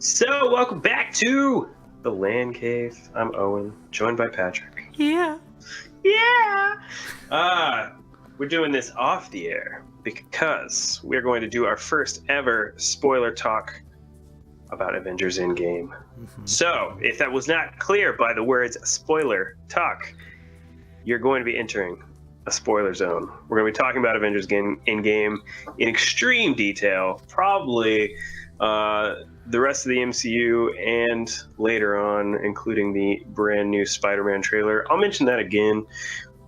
So, welcome back to TheLanCave. I'm Owen, joined by Patrick. Yeah. Yeah! We're doing this off the air because we're going to do our first ever spoiler talk about Avengers Endgame. So, if that was not clear by the words spoiler talk, you're going to be entering a spoiler zone. We're going to be talking about Avengers Endgame in extreme detail, probably the rest of the MCU and later on, including the brand new Spider-Man trailer. I'll mention that again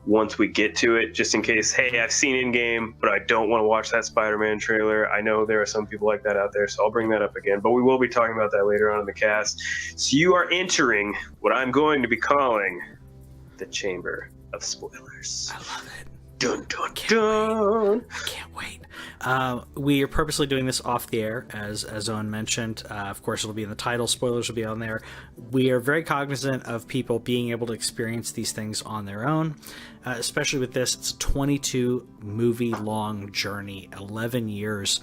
once we get to it, just in case, hey, I've seen Endgame, but I don't want to watch that Spider-Man trailer. I know there are some people like that out there, so I'll bring that up again. But we will be talking about that later on in the cast. So you are entering what I'm going to be calling the Chamber of Spoilers. I love it. Dun, dun, dun. I can't wait. We are purposely doing this off the air, as Owen mentioned. Of course, it'll be in the title. Spoilers will be on there. We are very cognizant of people being able to experience these things on their own, especially with this. It's a 22 movie long journey, 11 years.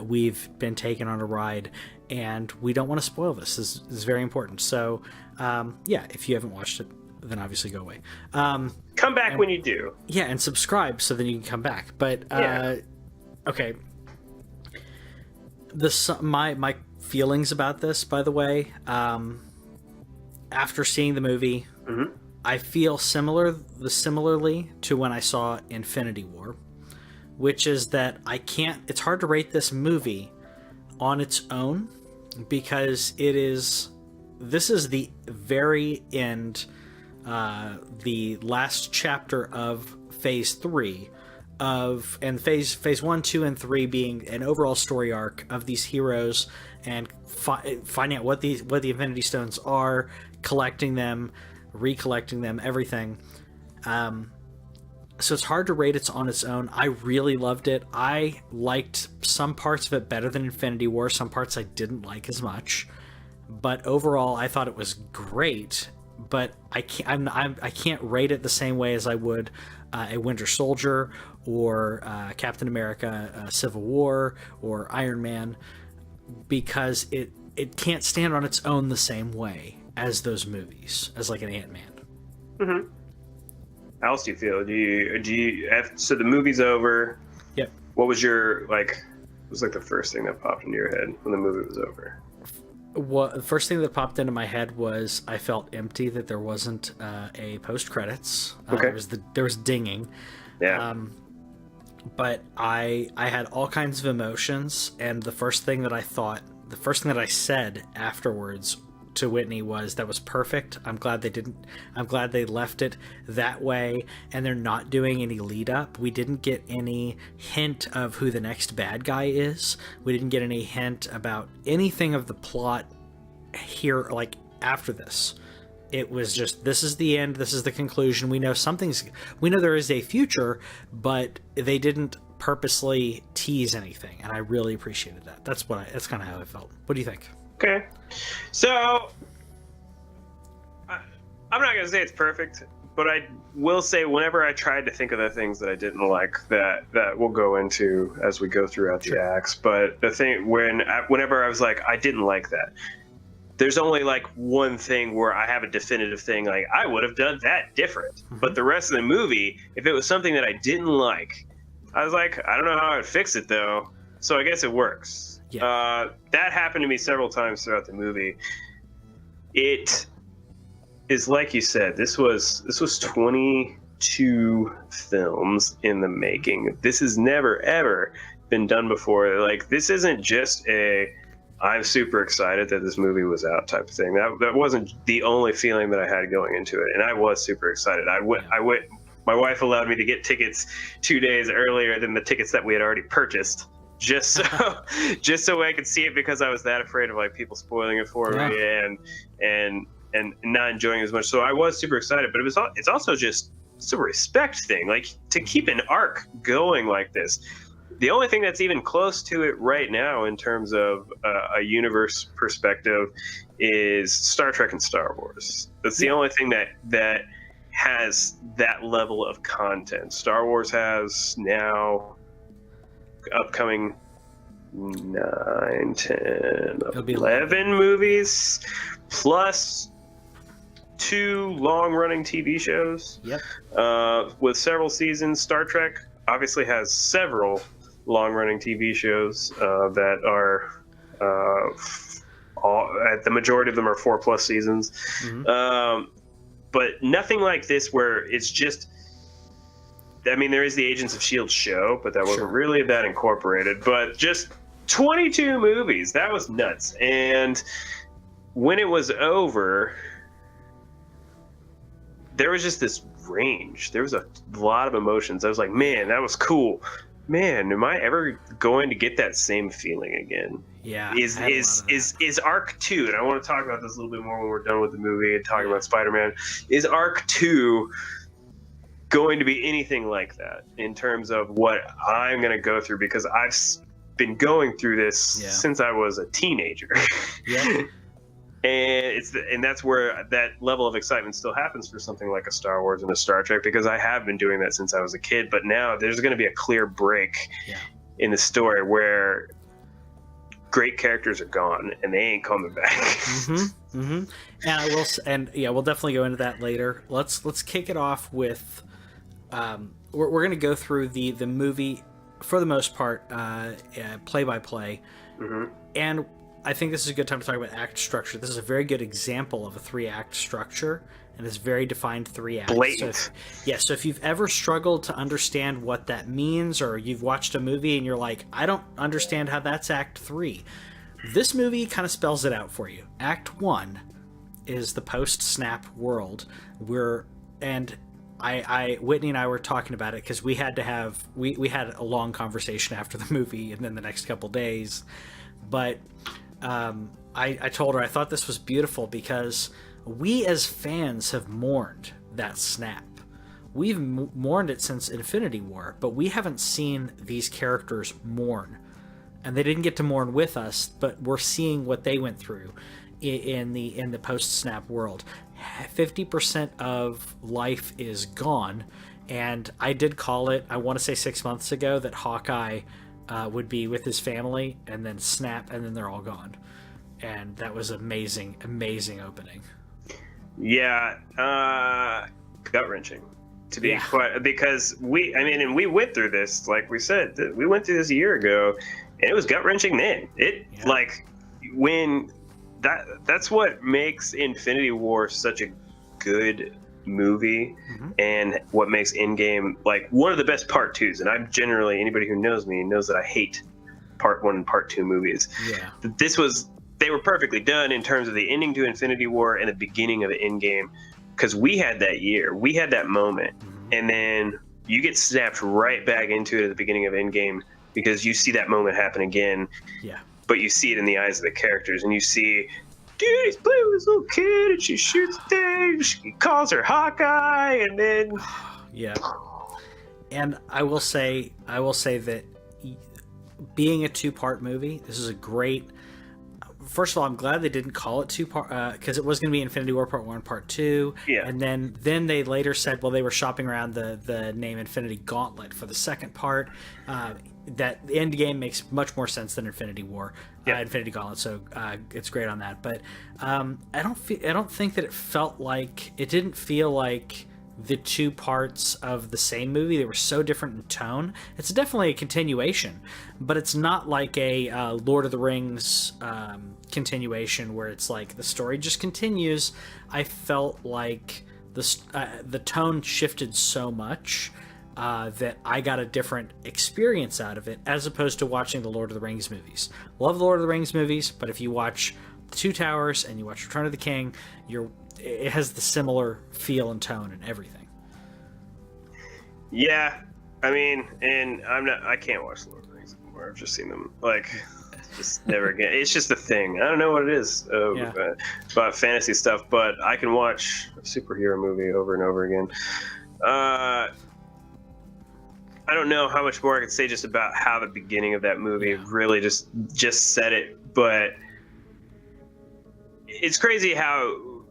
We've been taken on a ride, and we don't want to spoil this. This is very important. So, if you haven't watched it, then obviously go away. Come back when you do. Yeah, and subscribe so then you can come back. But okay, my feelings about this, by the way, after seeing the movie, I feel similarly to when I saw Infinity War, which is that it's hard to rate this movie on its own because this is the very end. The last chapter of Phase 3 and Phase 1, 2, and 3 being an overall story arc of these heroes and finding out what the Infinity Stones are, collecting them, recollecting them, everything. So it's hard to rate it on its own. I really loved it. I liked some parts of it better than Infinity War. Some parts I didn't like as much. But overall, I thought it was great. But I can't rate it the same way as I would a Winter Soldier or Captain America: Civil War or Iron Man, because it can't stand on its own the same way as those movies, as like an Ant-Man. How else do you feel? Do you so the movie's over? Yep. What was your what was the first thing that popped into your head when the movie was over? The first thing that popped into my head was I felt empty that there wasn't a post credits. Okay. There was dinging. Yeah. But I had all kinds of emotions, and the first thing that I said afterwards to Whitney was, that was perfect. I'm glad they left it that way, and they're not doing any lead up. We didn't get any hint of who the next bad guy is. We didn't get any hint about anything of the plot here, like after this. It was just, this is the end, this is the conclusion. We know there is a future, but they didn't purposely tease anything, and I really appreciated that. That's kind of how I felt. What do you think? Okay, so I'm not gonna say it's perfect, but I will say whenever I tried to think of the things that I didn't like, that we'll go into as we go throughout the acts. But the thing whenever I was like, I didn't like that, there's only like one thing where I have a definitive thing, like I would have done that different. But the rest of the movie, if it was something that I didn't like, I was like, I don't know how I'd fix it though. So I guess it works. Yeah. That happened to me several times throughout the movie. It is like you said, this was 22 films in the making. This has never ever been done before. Like, this isn't just I'm super excited that this movie was out type of thing. That wasn't the only feeling that I had going into it, and I was super excited. I went. My wife allowed me to get tickets 2 days earlier than the tickets that we had already purchased, just so I could see it, because I was that afraid of like people spoiling it for me and not enjoying it as much. So I was super excited, but it's also just a respect thing, like to keep an arc going like this. The only thing that's even close to it right now in terms of a universe perspective is Star Trek and Star Wars. That's the only thing that has that level of content. Star Wars has now upcoming 9, 10, It'll be 11 movies, plus 2 long-running TV shows. Yep. With several seasons. Star Trek obviously has several long-running TV shows that are the majority of them are 4+ seasons. But nothing like this where it's just. I mean, there is the Agents of S.H.I.E.L.D. show, but that wasn't really that incorporated. But just 22 movies. That was nuts. And when it was over, there was just this range. There was a lot of emotions. I was like, man, that was cool. Man, am I ever going to get that same feeling again? Yeah. Is Arc 2, and I want to talk about this a little bit more when we're done with the movie and talking about Spider-Man, is Arc 2 going to be anything like that in terms of what I'm going to go through? Because I've been going through this since I was a teenager. Yeah. And that's where that level of excitement still happens for something like a Star Wars and a Star Trek, because I have been doing that since I was a kid. But now there's going to be a clear break in the story where great characters are gone and they ain't coming back. And we'll definitely go into that later. Let's kick it off with we're going to go through the movie for the most part, play by play, and I think this is a good time to talk about act structure. This is a very good example of a 3-act structure, and it's very defined 3 acts. Blatant. So if you've ever struggled to understand what that means, or you've watched a movie and you're like, I don't understand how that's Act 3, this movie kind of spells it out for you. Act 1 is the post-snap world. Whitney and I were talking about it because we had a long conversation after the movie and then the next couple days, but I told her I thought this was beautiful because we as fans have mourned that snap. We've mourned it since Infinity War, but we haven't seen these characters mourn, and they didn't get to mourn with us, but we're seeing what they went through in the post-snap world. 50% of life is gone, and I did call it, I want to say 6 months ago, that Hawkeye would be with his family and then snap and then they're all gone, and that was amazing opening. Gut-wrenching to be quite, because we went through this, like we said, we went through this a year ago, and it was gut-wrenching then. That's what makes Infinity War such a good movie, and what makes Endgame like one of the best part 2s. And I'm generally, anybody who knows me knows that I hate part 1 and part 2 movies. They were perfectly done in terms of the ending to Infinity War and the beginning of the Endgame, because we had that year, we had that moment, and then you get snapped right back into it at the beginning of Endgame because you see that moment happen again. But you see it in the eyes of the characters, and you see, dude, he's playing with this little kid, and she shoots things. He calls her Hawkeye, and then And I will say that being a 2-part movie, this is a great. First of all, I'm glad they didn't call it 2-part, because it was going to be Infinity War Part 1, Part 2, and then they later said, well, they were shopping around the name Infinity Gauntlet for the second part. That the Endgame makes much more sense than Infinity War, Infinity Gauntlet. So it's great on that. But I don't think that it didn't feel like the 2 parts of the same movie. They were so different in tone. It's definitely a continuation, but it's not like a Lord of the Rings continuation where it's like the story just continues. I felt like the tone shifted so much that I got a different experience out of it, as opposed to watching the Lord of the Rings movies. Love the Lord of the Rings movies, but if you watch The Two Towers and you watch Return of the King, it has the similar feel and tone and everything. Yeah, I mean, and I can't watch the Lord of the Rings anymore. I've just seen them, just never again. It's just a thing. I don't know what it is about fantasy stuff, but I can watch a superhero movie over and over again. I don't know how much more I could say just about how the beginning of that movie really just said it, but it's crazy how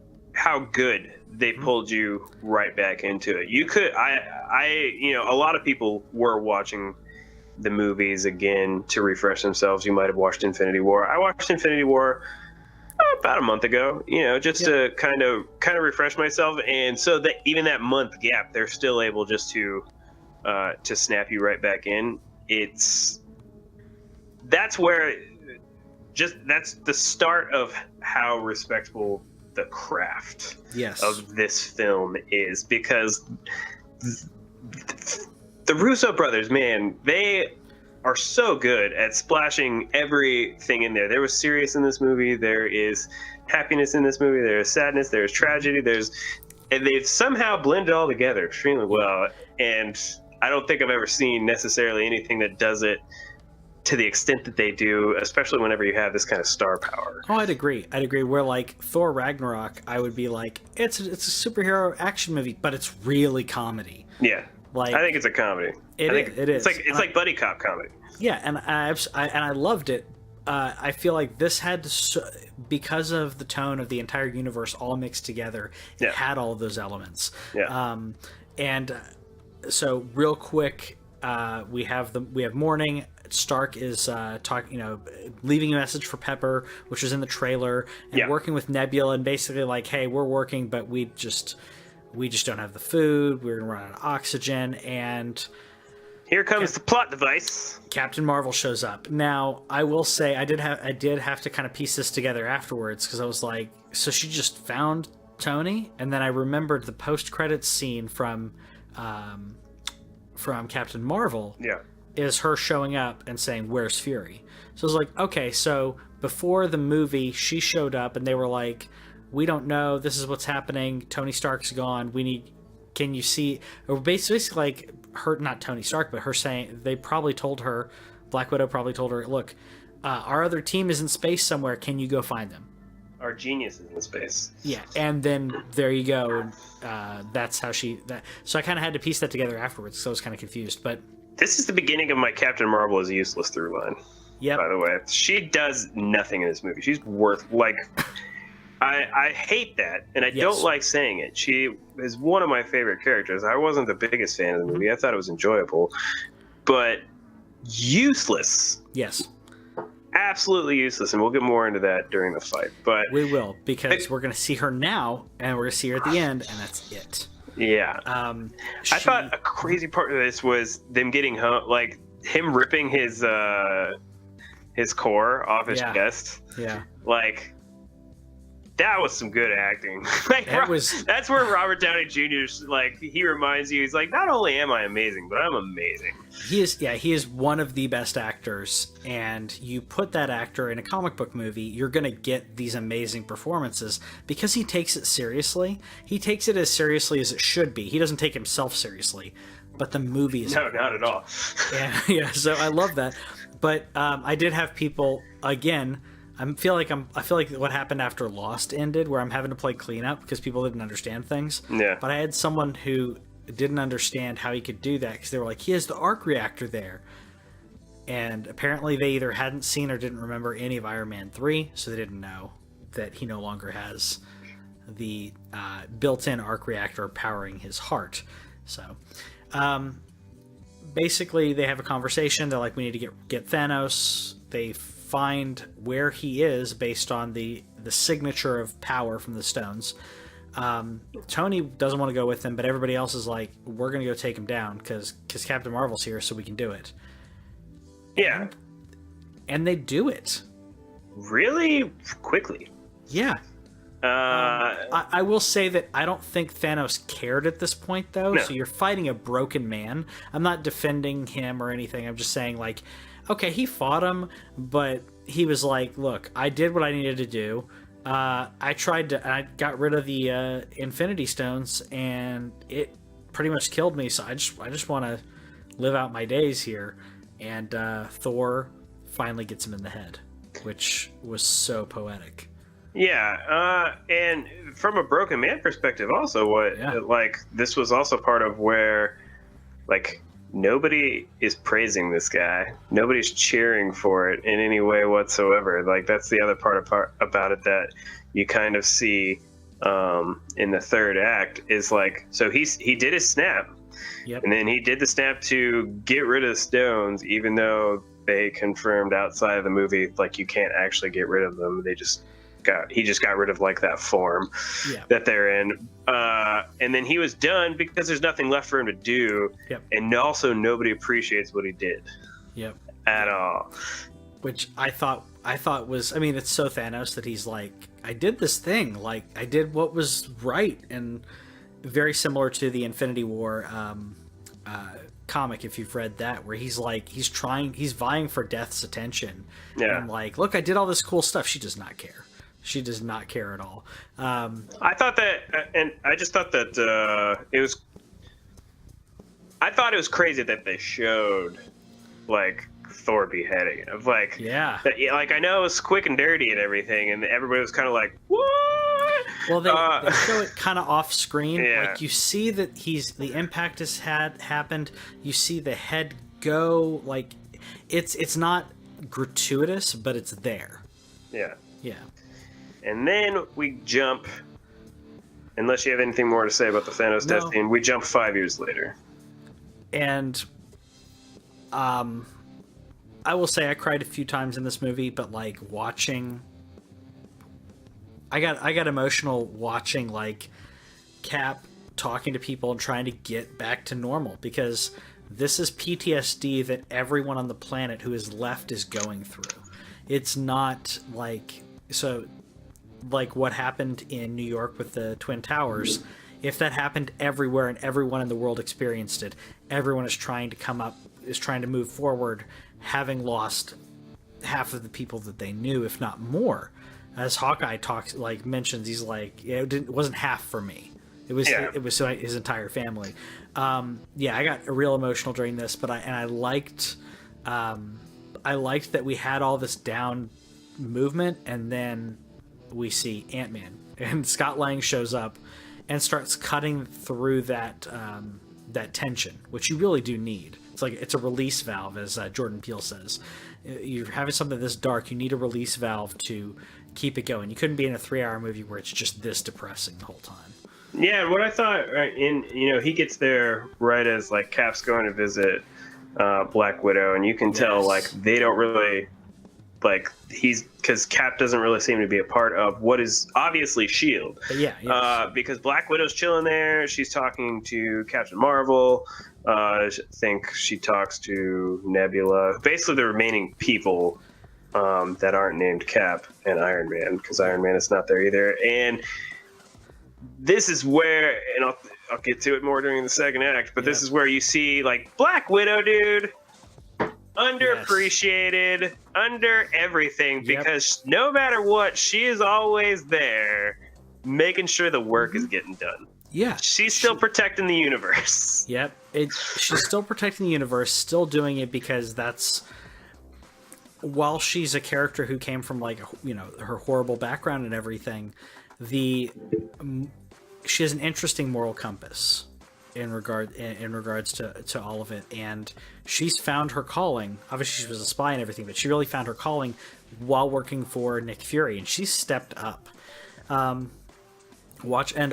good they pulled you right back into it. You could, a lot of people were watching the movies again to refresh themselves. You might have watched Infinity War. I watched Infinity War about a month ago, just to kind of refresh myself. And so that even that month gap, they're still able just to snap you right back in. That's the start of how respectable the craft of this film is, because the Russo brothers, man, they are so good at splashing everything in there. There was serious in this movie. There is happiness in this movie. There is sadness. There is tragedy. And they've somehow blended it all together extremely well. And I don't think I've ever seen necessarily anything that does it to the extent that they do, especially whenever you have this kind of star power. Oh, I'd agree. Where like Thor Ragnarok, I would be like, it's a superhero action movie, but it's really comedy. Yeah. Like, I think it's a comedy. It is. It's like buddy cop comedy. Yeah, and I loved it. I feel like this had because of the tone of the entire universe all mixed together. It had all of those elements. Yeah. So real quick, we have morning. Stark is leaving a message for Pepper, which was in the trailer, and working with Nebula, and basically like, hey, we're working, but we just don't have the food. We're gonna run out of oxygen, and here comes the plot device. Captain Marvel shows up. Now, I will say I did have to kind of piece this together afterwards, because I was like, so she just found Tony, and then I remembered the post-credits scene from Captain Marvel. Yeah. Is her showing up and saying, "Where's Fury?" So I was like, okay, so before the movie, she showed up and they were like, "We don't know. This is what's happening. Tony Stark's gone. Can you see?" Or basically, like her, not Tony Stark, but her saying, they probably told her, Black Widow probably told her, "Look, our other team is in space somewhere. Can you go find them? Our genius is in space." Yeah, and then there you go. That's how So I kind of had to piece that together afterwards. So I was kind of confused, but. This is the beginning of my Captain Marvel is useless through line. Yeah. By the way, she does nothing in this movie. She's I hate that, and I don't like saying it. She is one of my favorite characters. I wasn't the biggest fan of the movie. I thought it was enjoyable, but useless. Yes. Absolutely useless, and we'll get more into that during the fight. But we will, because we're going to see her now, and we're going to see her at the end, and that's it. Yeah. I thought a crazy part of this was them getting home, like him ripping his core off his chest. Yeah. Like, that was some good acting. That's where Robert Downey Jr. like, he reminds you, he's like, not only am I amazing, but I'm amazing. He is one of the best actors, and you put that actor in a comic book movie, you're going to get these amazing performances because he takes it seriously. He takes it as seriously as it should be. He doesn't take himself seriously, but the movie is not at all. Yeah, so I love that. But I did have people, again, I feel like what happened after Lost ended, where I'm having to play cleanup because people didn't understand things. Yeah. But I had someone who didn't understand how he could do that, because they were like, he has the arc reactor there. And apparently they either hadn't seen or didn't remember any of Iron Man 3, so they didn't know that he no longer has the built-in arc reactor powering his heart. So basically they have a conversation. They're like, we need to get Thanos. They find where he is based on the signature of power from the stones. Tony doesn't want to go with them, but everybody else is like, we're going to go take him down because Captain Marvel's here, so we can do it. Yeah. And they do it. Really quickly. Yeah. I will say that I don't think Thanos cared at this point, though. No. So you're fighting a broken man. I'm not defending him or anything. I'm just saying, like, okay, he fought him, but he was like, look, I did what I needed to do. I got rid of the Infinity Stones, and it pretty much killed me. So I just want to live out my days here. And Thor finally gets him in the head, which was so poetic. Yeah, and from a broken man perspective, also, this was also part of where, like, nobody is praising this guy. Nobody's cheering for it in any way whatsoever. Like, that's the other part about it that you kind of see in the third act is, like, so he did his snap, Yep. And then he did the snap to get rid of the stones, even though they confirmed outside of the movie, like, you can't actually get rid of them. He just got rid of, like, that form that they're in. And then he was done because there's nothing left for him to do. Yep. And also nobody appreciates what he did. Yep. At all. Which I thought was, I mean, it's so Thanos that he's like, I did this thing, like, I did what was right, and very similar to the Infinity War comic, if you've read that, where he's like, he's vying for Death's attention. Yeah. And like, look, I did all this cool stuff. She does not care. She does not care at all. I thought that, and I just thought that I thought it was crazy that they showed, like, Thor beheading him. Like, like, I know it was quick and dirty and everything, and everybody was kind of like, what? Well, they show it kind of off screen. Yeah. Like, you see that the impact has happened. You see the head go. Like, it's not gratuitous, but it's there. Yeah. Yeah. And then we jump, unless you have anything more to say about the Thanos death scene, we jump 5 years later. And I will say I cried a few times in this movie, but like watching, I got emotional watching like Cap talking to people and trying to get back to normal, because this is PTSD that everyone on the planet who is left is going through. It's not like, so like what happened in New York with the Twin Towers. If that happened everywhere and everyone in the world experienced it, everyone is trying to move forward, having lost half of the people that they knew, if not more. As Hawkeye mentions, he's like, it wasn't half for me. It was his entire family. I got real emotional during this, but I liked that we had all this down movement, and then we see Ant-Man, and Scott Lang shows up and starts cutting through that tension, which you really do need. It's a release valve, as Jordan Peele says. You're having something this dark, you need a release valve to keep it going. You couldn't be in a 3-hour movie where it's just this depressing the whole time. Yeah, what I thought, he gets there right as like Cap's going to visit Black Widow, and you can tell like they don't really because Cap doesn't really seem to be a part of what is obviously S.H.I.E.L.D. Because Black Widow's chilling there. She's talking to Captain Marvel. I think she talks to Nebula. Basically, the remaining people that aren't named Cap and Iron Man, because Iron Man is not there either. And this is where, and I'll get to it more during the second act, but this is where you see like Black Widow, dude. Underappreciated, under everything, because no matter what, she is always there making sure the work is getting done. Yeah. She's still protecting the universe. Yep. She's still protecting the universe, still doing it because that's, while she's a character who came from like, her horrible background and everything, she has an interesting moral compass in regards to all of it, and she's found her calling. Obviously she was a spy and everything, but she really found her calling while working for Nick Fury, and she's stepped up. And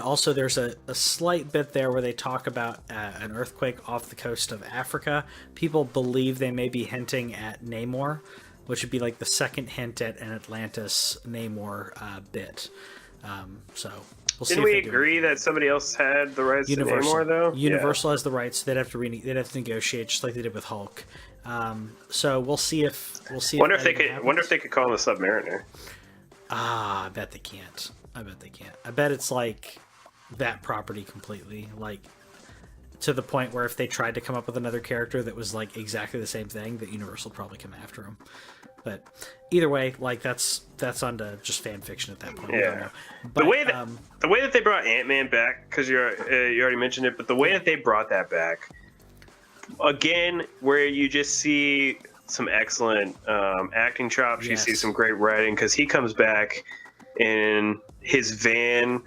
also there's a slight bit there where they talk about an earthquake off the coast of Africa. People believe they may be hinting at Namor, which would be like the second hint at an Atlantis Namor bit. So we'll see. Didn't we agree that somebody else had the rights to Namor, though? Universal has the rights. So they'd have to negotiate, just like they did with Hulk. So we'll see if Wonder if they could call him a Submariner. I bet they can't. I bet it's like that property completely, like to the point where if they tried to come up with another character that was like exactly the same thing, that Universal would probably come after him. But either way, like that's onto just fan fiction at that point. Yeah. But, the way that they brought Ant-Man back, because you already mentioned it, but the way that they brought that back, again, where you just see some excellent acting chops, you see some great writing, because he comes back in his van,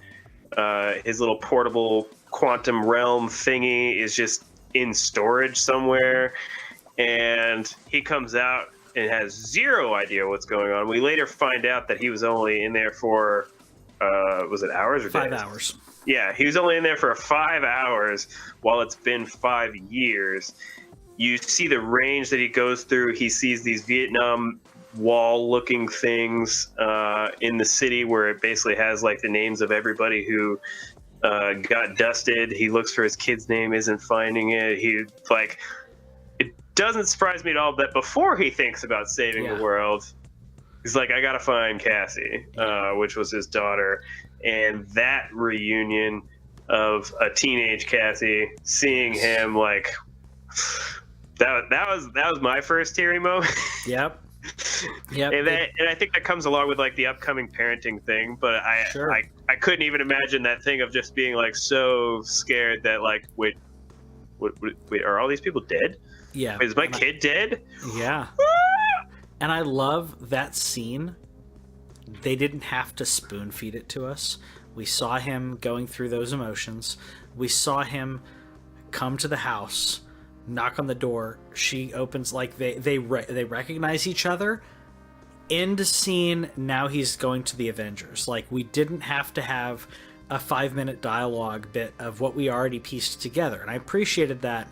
his little portable quantum realm thingy is just in storage somewhere, and he comes out and has zero idea what's going on. We later find out that he was only in there for was it hours or 5 days? hours. Yeah, he was only in there for 5 hours while it's been 5 years. You see the range that he goes through. He sees these Vietnam wall looking things in the city where it basically has like the names of everybody who got dusted. He looks for his kid's name, isn't finding it. It doesn't surprise me at all that before he thinks about saving the world, he's like, I gotta find Cassie, which was his daughter. And that reunion of a teenage Cassie, seeing him like that was my first teary moment. Yep. And I think that comes along with like the upcoming parenting thing. But I couldn't even imagine that thing of just being like so scared that like wait, are all these people dead? Yeah. Is my kid dead? Yeah. And I love that scene. They didn't have to spoon feed it to us. We saw him going through those emotions. We saw him come to the house, knock on the door. She opens, like they recognize each other. End scene. Now he's going to the Avengers. Like, we didn't have to have a 5-minute dialogue bit of what we already pieced together, and I appreciated that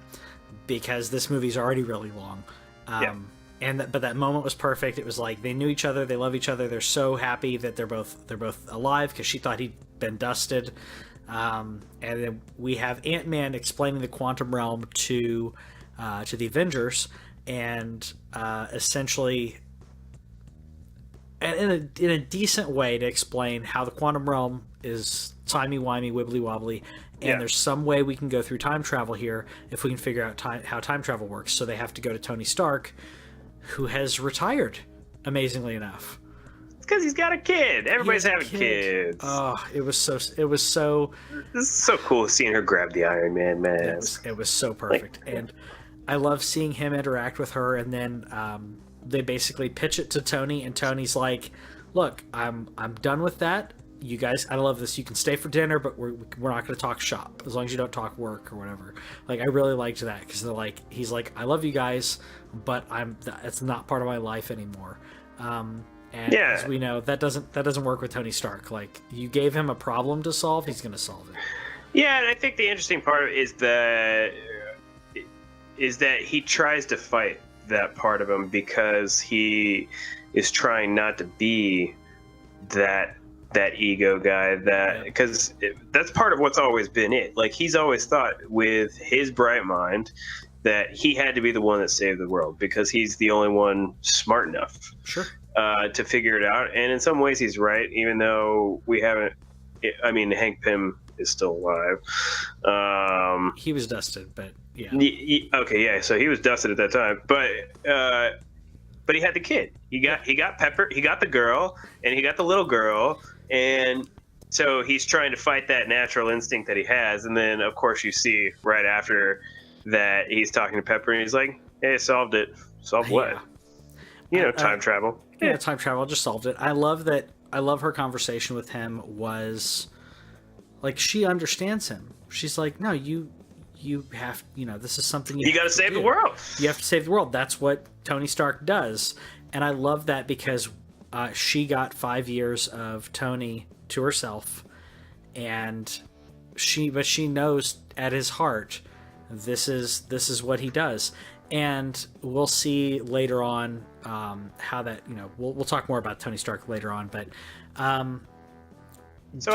because this movie's already really long. But that moment was perfect. It was like they knew each other, they love each other, they're so happy that they're both alive because she thought he'd been dusted. And then we have Ant-Man explaining the quantum realm to the Avengers, and essentially, and in a decent way to explain how the quantum realm is timey-wimey, wibbly-wobbly, and there's some way we can go through time travel here if we can figure out how time travel works. So they have to go to Tony Stark, who has retired, amazingly enough. It's because he's got a kid. Everybody's having kids. Oh, it was so. This is so cool seeing her grab the Iron Man mask. It was so perfect, and I love seeing him interact with her. And then they basically pitch it to Tony, and Tony's like, "Look, I'm done with that. You guys, I love this. You can stay for dinner, but we're not going to talk shop as long as you don't talk work or whatever." Like, I really liked that because they're like, he's like, "I love you guys, but it's not part of my life anymore." And as we know, that doesn't work with Tony Stark. Like, you gave him a problem to solve, he's going to solve it. Yeah, and I think the interesting part is that he tries to fight that part of him because he is trying not to be that ego guy, because that's part of what's always been it. Like, he's always thought with his bright mind that he had to be the one that saved the world because he's the only one smart enough to figure it out. And in some ways he's right, even though we haven't. I mean, Hank Pym is still alive. He was dusted, but yeah. So he was dusted at that time, but he had the kid. He got Pepper. He got the girl, and he got the little girl, and so he's trying to fight that natural instinct that he has. And then, of course, you see right after that he's talking to Pepper, and he's like, "Hey, I solved it. Solved what? Yeah. Time travel. Yeah, time travel. Just solved it." I love that. I love her conversation with him was like, she understands him. She's like, "No, you have, this is something you got to save the world. You have to save the world. That's what Tony Stark does." And I love that because she got 5 years of Tony to herself, and she knows at his heart this is what he does. And we'll see later on how that, we'll talk more about Tony Stark later on, but so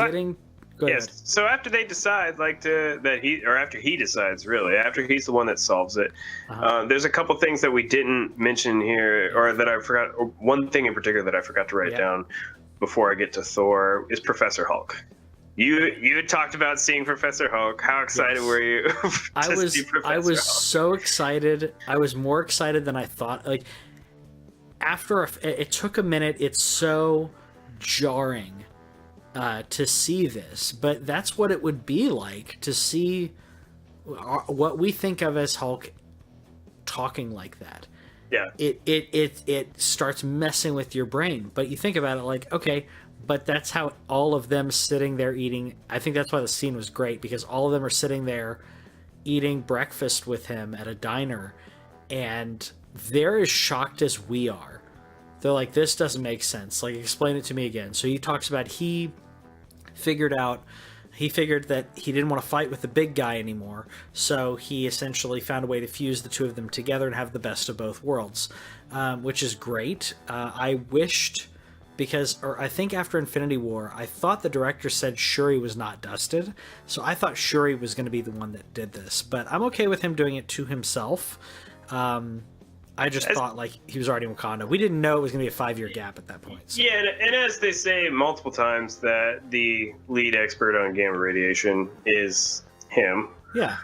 after they decide after he decides, really, after he's the one that solves it, there's a couple things that we didn't mention here, or that I forgot, or one thing in particular that I forgot to write down before I get to Thor is Professor Hulk. You had talked about seeing Professor Hulk. How excited were you to see Professor Hulk? I was so excited. I was more excited than I thought. Like, after it took a minute, it's so jarring to see this, but that's what it would be like to see what we think of as Hulk talking like that. Yeah. It starts messing with your brain, but you think about it like, okay, but that's how all of them sitting there eating. I think that's why the scene was great, because all of them are sitting there eating breakfast with him at a diner, and they're as shocked as we are. They're like, "This doesn't make sense. Like, explain it to me again." So he talks about he figured that he didn't want to fight with the big guy anymore, so he essentially found a way to fuse the two of them together and have the best of both worlds, which is great. I wished, I think after Infinity War, I thought the director said Shuri was not dusted, so I thought Shuri was going to be the one that did this, but I'm okay with him doing it to himself. I just thought, like, he was already in Wakanda. We didn't know it was going to be a 5-year gap at that point. So. Yeah, and as they say multiple times, that the lead expert on gamma radiation is him. Yeah.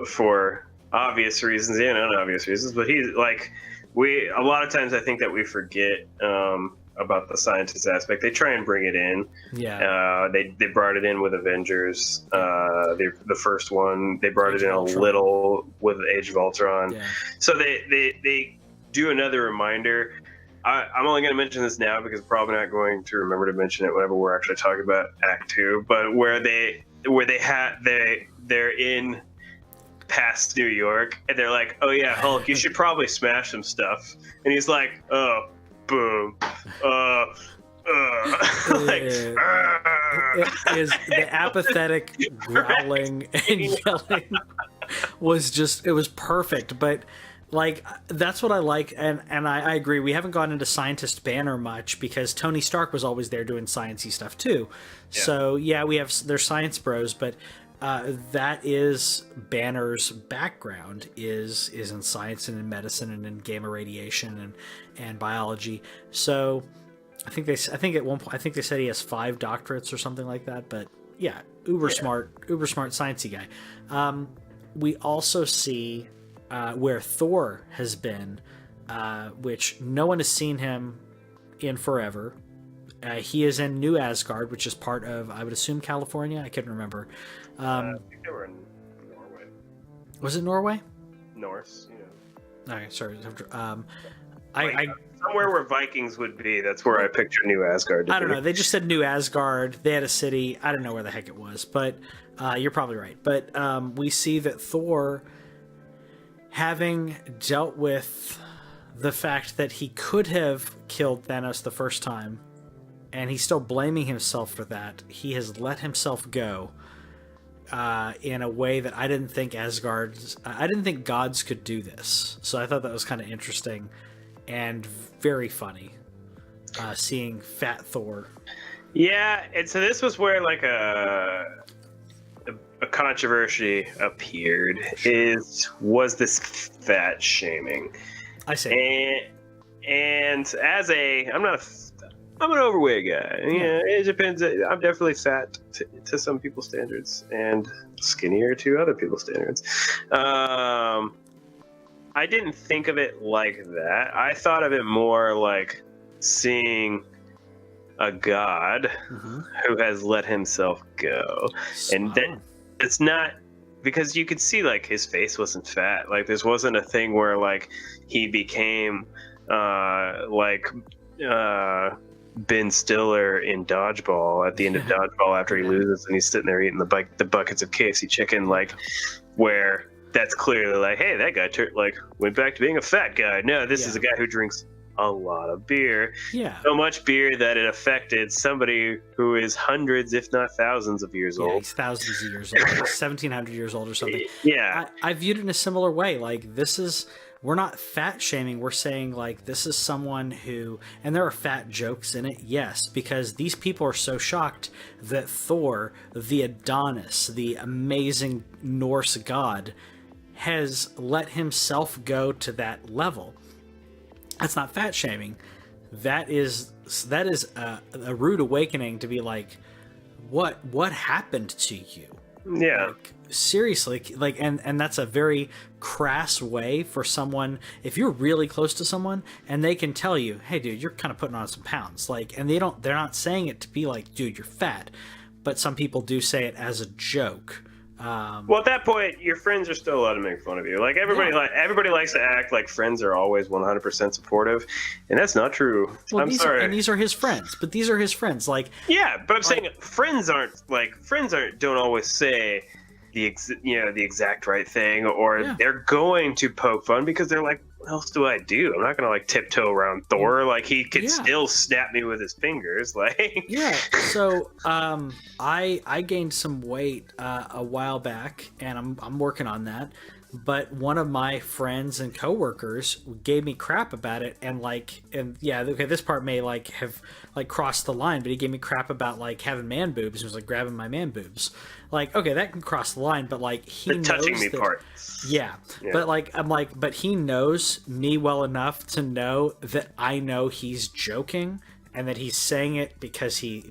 For obvious reasons and unobvious reasons, but he's like, a lot of times I think that we forget about the scientist aspect. They try and bring it in. Yeah. They brought it in with Avengers. The first one, they brought it in a little with Age of Ultron. Yeah. So they do another reminder. I'm only going to mention this now because I'm probably not going to remember to mention it whenever we're actually talking about Act 2. But where they're in past New York and they're like, "Oh yeah, Hulk, you should probably smash some stuff," and he's like, "Oh." Boom. Like, it is the apathetic growling and yelling it was perfect. But like, that's what I like, and I agree. We haven't gone into Scientist Banner much because Tony Stark was always there doing sciencey stuff too. Yeah. So yeah, they're science bros, but that is Banner's background is in science and in medicine and in gamma radiation and biology. So I think at one point they said he has 5 doctorates or something like that. But yeah, uber smart sciencey guy. We also see where Thor has been, which no one has seen him in forever. He is in New Asgard, which is part of, I would assume, California. I couldn't remember. I think they were in Norway. Was it Norway? Norse, yeah. All right, sorry. Somewhere where Vikings would be. That's where I picture New Asgard. I don't know. They just said New Asgard. They had a city. I don't know where the heck it was, but you're probably right. But we see that Thor, having dealt with the fact that he could have killed Thanos the first time, and he's still blaming himself for that, he has let himself go in a way that I didn't think gods could do this. So I thought that was kind of interesting and very funny, seeing Fat Thor. Yeah, and so this was where like a controversy appeared. Was this fat shaming? I say, and as I'm an overweight guy. Yeah, it depends. I'm definitely fat to some people's standards and skinnier to other people's standards. I didn't think of it like that. I thought of it more like seeing a god who has let himself go. And it's not because you could see like his face wasn't fat. Like this wasn't a thing where like he became Ben Stiller in Dodgeball at the end of Dodgeball after he loses and he's sitting there eating the buckets of KFC chicken, like where that's clearly like, hey, that guy went back to being a fat guy. No, this is a guy who drinks a lot of beer. Yeah. So much beer that it affected somebody who is hundreds, if not thousands of years old. He's thousands of years old. 1,700 years old or something. Yeah. I viewed it in a similar way. Like, we're not fat shaming. We're saying, like, this is someone who, and there are fat jokes in it, yes, because these people are so shocked that Thor, the Adonis, the amazing Norse god, has let himself go to that level. That's not fat shaming. That is a rude awakening to be like, what happened to you? Yeah. Like, seriously, like, and that's a very crass way for someone, if you're really close to someone and they can tell you, hey dude, you're kind of putting on some pounds, like, and they're not saying it to be like, dude, you're fat, but some people do say it as a joke. Well, at that point, your friends are still allowed to make fun of you. Like everybody likes to act like friends are always 100% supportive, and that's not true. Well, I'm sorry. And these are his friends, but these are his friends. Like, yeah, but I'm saying friends don't always say the exact right thing, or they're going to poke fun because they're like, else do I do? I'm not gonna like tiptoe around Thor. Like he could still snap me with his fingers. Like yeah. So I gained some weight a while back, and I'm working on that. But one of my friends and coworkers gave me crap about it, and okay, this part may like have like crossed the line, but he gave me crap about like having man boobs. He was like grabbing my man boobs. Like, okay, that can cross the line, but like he knows touching me that, part. Yeah. But like I'm like, but he knows me well enough to know that I know he's joking. And that he's saying it because he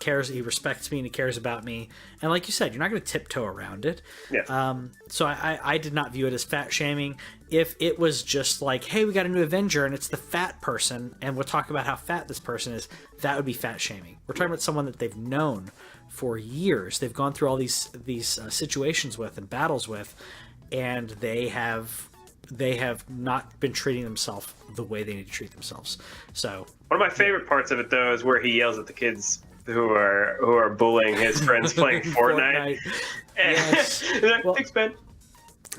cares, he respects me, and he cares about me. And like you said, you're not going to tiptoe around it. Yeah. So I did not view it as fat shaming. If it was just like, hey, we got a new Avenger, and it's the fat person, and we'll talk about how fat this person is, that would be fat shaming. We're talking about someone that they've known for years. They've gone through all these situations with and battles with, and they have not been treating themselves the way they need to treat themselves. So one of my favorite parts of it, though, is where he yells at the kids who are bullying his friends playing Fortnite. Yes. Like, well, thanks, Ben.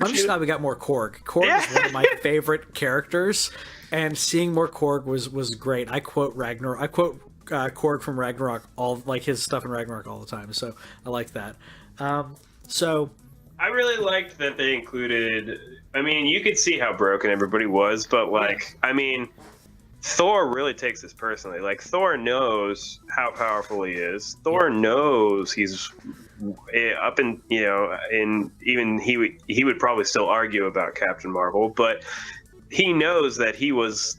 I'm just glad we got more Korg. Korg is one of my favorite characters, and seeing more Korg was great. I quote Korg from Ragnarok, all like his stuff in Ragnarok all the time. So I like that. So I really liked that they included. I mean, you could see how broken everybody was, but like, I mean, Thor really takes this personally. Like, Thor knows how powerful he is. Thor knows he's up in, in even he would probably still argue about Captain Marvel, but he knows that he was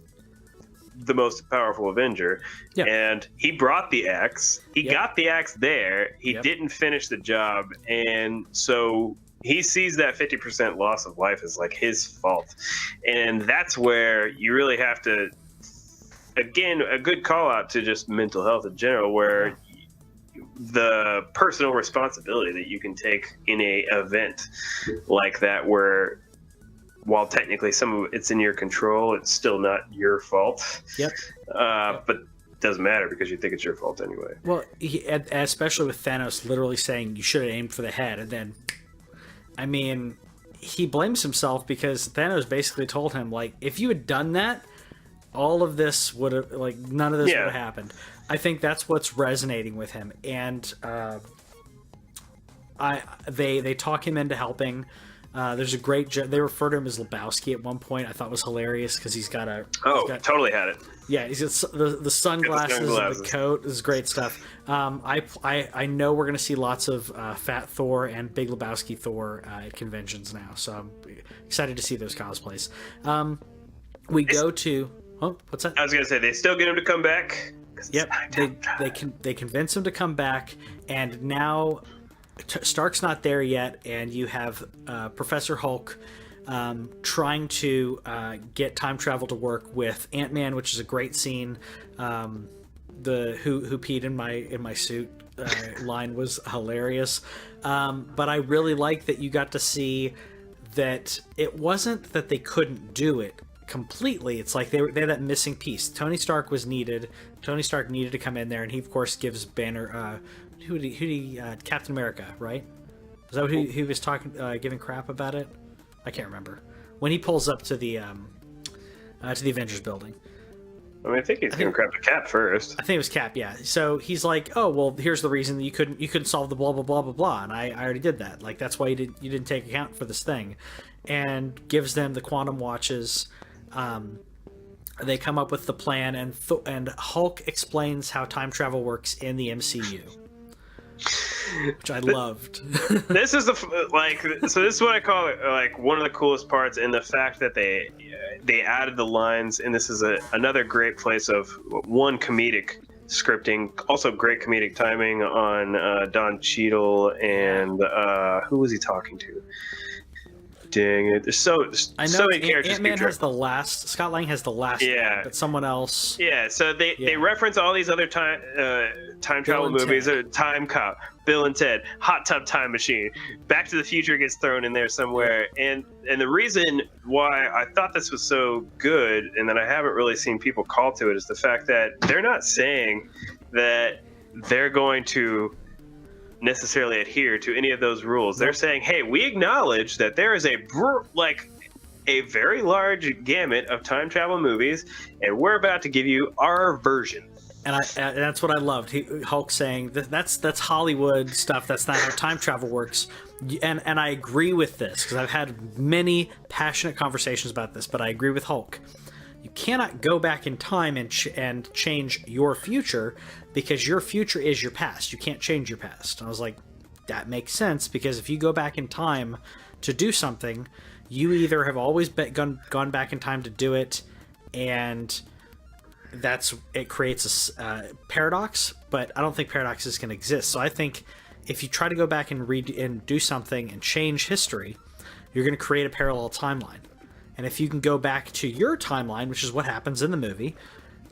the most powerful Avenger, and he brought the axe. He got the axe there. He didn't finish the job, and so he sees that 50% loss of life as like his fault. And that's where you really have to, again, a good call out to just mental health in general, where the personal responsibility that you can take in a event like that, where while technically some of it's in your control, it's still not your fault. But it doesn't matter because you think it's your fault anyway. Well, especially with Thanos literally saying you should have aimed for the head, and then I mean, he blames himself because Thanos basically told him, like, if you had done that, all of this would have, like, none of this would have happened. I think that's what's resonating with him, and they talk him into helping. There's a great they refer to him as Lebowski at one point. I thought was hilarious because he's got totally had it. Yeah, he's got the sunglasses and the coat. This is great stuff. I know we're going to see lots of Fat Thor and Big Lebowski Thor at conventions now, so I'm excited to see those cosplays. Go to what's that? I was going to say they still get him to come back. Yep, they convince him to come back, and now Stark's not there yet, and you have Professor Hulk trying to get time travel to work with Ant-Man, which is a great scene. The who peed in my suit line was hilarious. But I really like that you got to see that it wasn't that they couldn't do it completely. It's like they had that missing piece. Tony Stark was needed. Tony Stark needed to come in there, and he of course gives Banner Captain America, right? Is that what he was talking, giving crap about it? I can't remember. When he pulls up to the Avengers building. I mean, I think he's giving crap to Cap first. I think it was Cap, yeah. So he's like, "Oh, well, here's the reason that you couldn't solve the blah blah blah blah blah," and I already did that. Like that's why you didn't take account for this thing, and gives them the quantum watches. They come up with the plan, and Hulk explains how time travel works in the MCU. Which I loved. This is so this is what I call it, like one of the coolest parts, and the fact that they added the lines, and this is another great place of one comedic scripting, also great comedic timing on Don Cheadle and who was he talking to? Dang it! There's so many characters. Ant-Man has the last. Scott Lang has the last. Yeah, one, but someone else. Yeah, so they reference all these other time travel movies. Time Cop, Bill and Ted, Hot Tub Time Machine, Back to the Future gets thrown in there somewhere, and the reason why I thought this was so good, and that I haven't really seen people call to it, is the fact that they're not saying that they're going to necessarily adhere to any of those rules. They're saying, hey, we acknowledge that there is a very large gamut of time travel movies, and we're about to give you our version. And that's what I loved. Hulk saying that's Hollywood stuff. That's not how time travel works. And I agree with this because I've had many passionate conversations about this. But I agree with Hulk. You cannot go back in time and change your future because your future is your past. You can't change your past. And I was like, that makes sense because if you go back in time to do something, you either have always gone back in time to do it, and it creates a paradox, but I don't think paradoxes can exist. So I think if you try to go back and do something and change history, you're going to create a parallel timeline. And if you can go back to your timeline, which is what happens in the movie,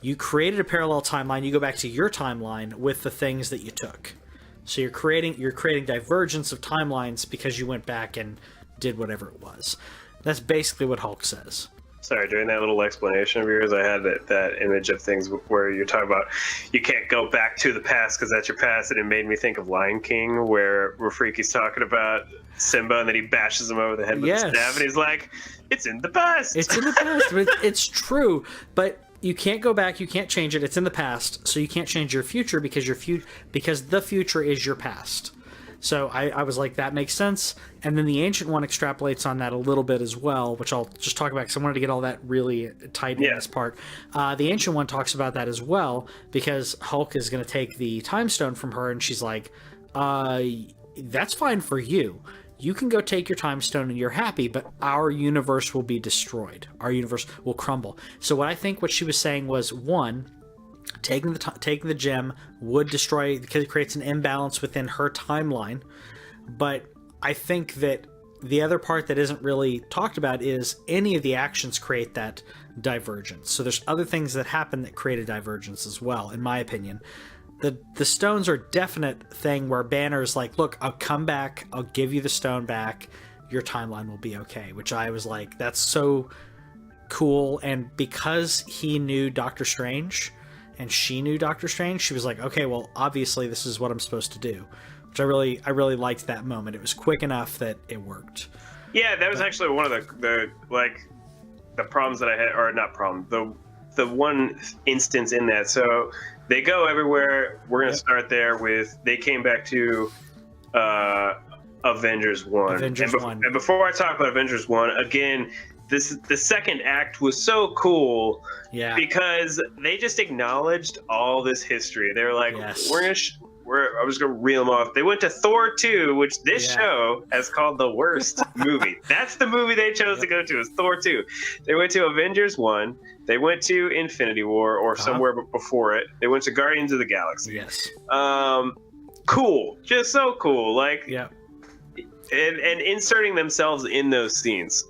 you created a parallel timeline, you go back to your timeline with the things that you took. So you're creating divergence of timelines because you went back and did whatever it was. That's basically what Hulk says. Sorry, during that little explanation of yours, I had that image of things where you're talking about you can't go back to the past because that's your past, and it made me think of Lion King, where Rafriki's talking about Simba, and then he bashes him over the head with a staff, and he's like, "It's in the past." It's in the past, but it's true. But you can't go back, you can't change it. It's in the past, so you can't change your future because the future is your past. So I was like, that makes sense. And then the Ancient One extrapolates on that a little bit as well, which I'll just talk about because I wanted to get all that really tight in this part. The Ancient One talks about that as well because Hulk is going to take the Time Stone from her, and she's like, that's fine for you. You can go take your Time Stone and you're happy, but our universe will be destroyed. Our universe will crumble. So what she was saying was, one, taking the gem would destroy because it creates an imbalance within her timeline. But I think that the other part that isn't really talked about is any of the actions create that divergence. So there's other things that happen that create a divergence as well, in my opinion. The stones are a definite thing where Banner's like, look, I'll come back, I'll give you the stone back, your timeline will be okay, which I was like, that's so cool. And because he knew Doctor Strange and she knew Doctor Strange, she was like, okay, well, obviously this is what I'm supposed to do, which I really liked that moment. It was quick enough that it worked. Yeah, that was actually one of the problems that I had, or not problem, the one instance in that. So they go everywhere. We're going to start there with, they came back to Avengers 1. And before I talk about Avengers 1, again, the second act was so cool because they just acknowledged all this history. They were like, I was going to reel them off. They went to Thor 2, which this show has called the worst movie. That's the movie they chose to go to, is Thor 2. They went to Avengers 1. They went to Infinity War, or somewhere before it. They went to Guardians of the Galaxy. Yes. Cool. Just so cool. Like, and inserting themselves in those scenes.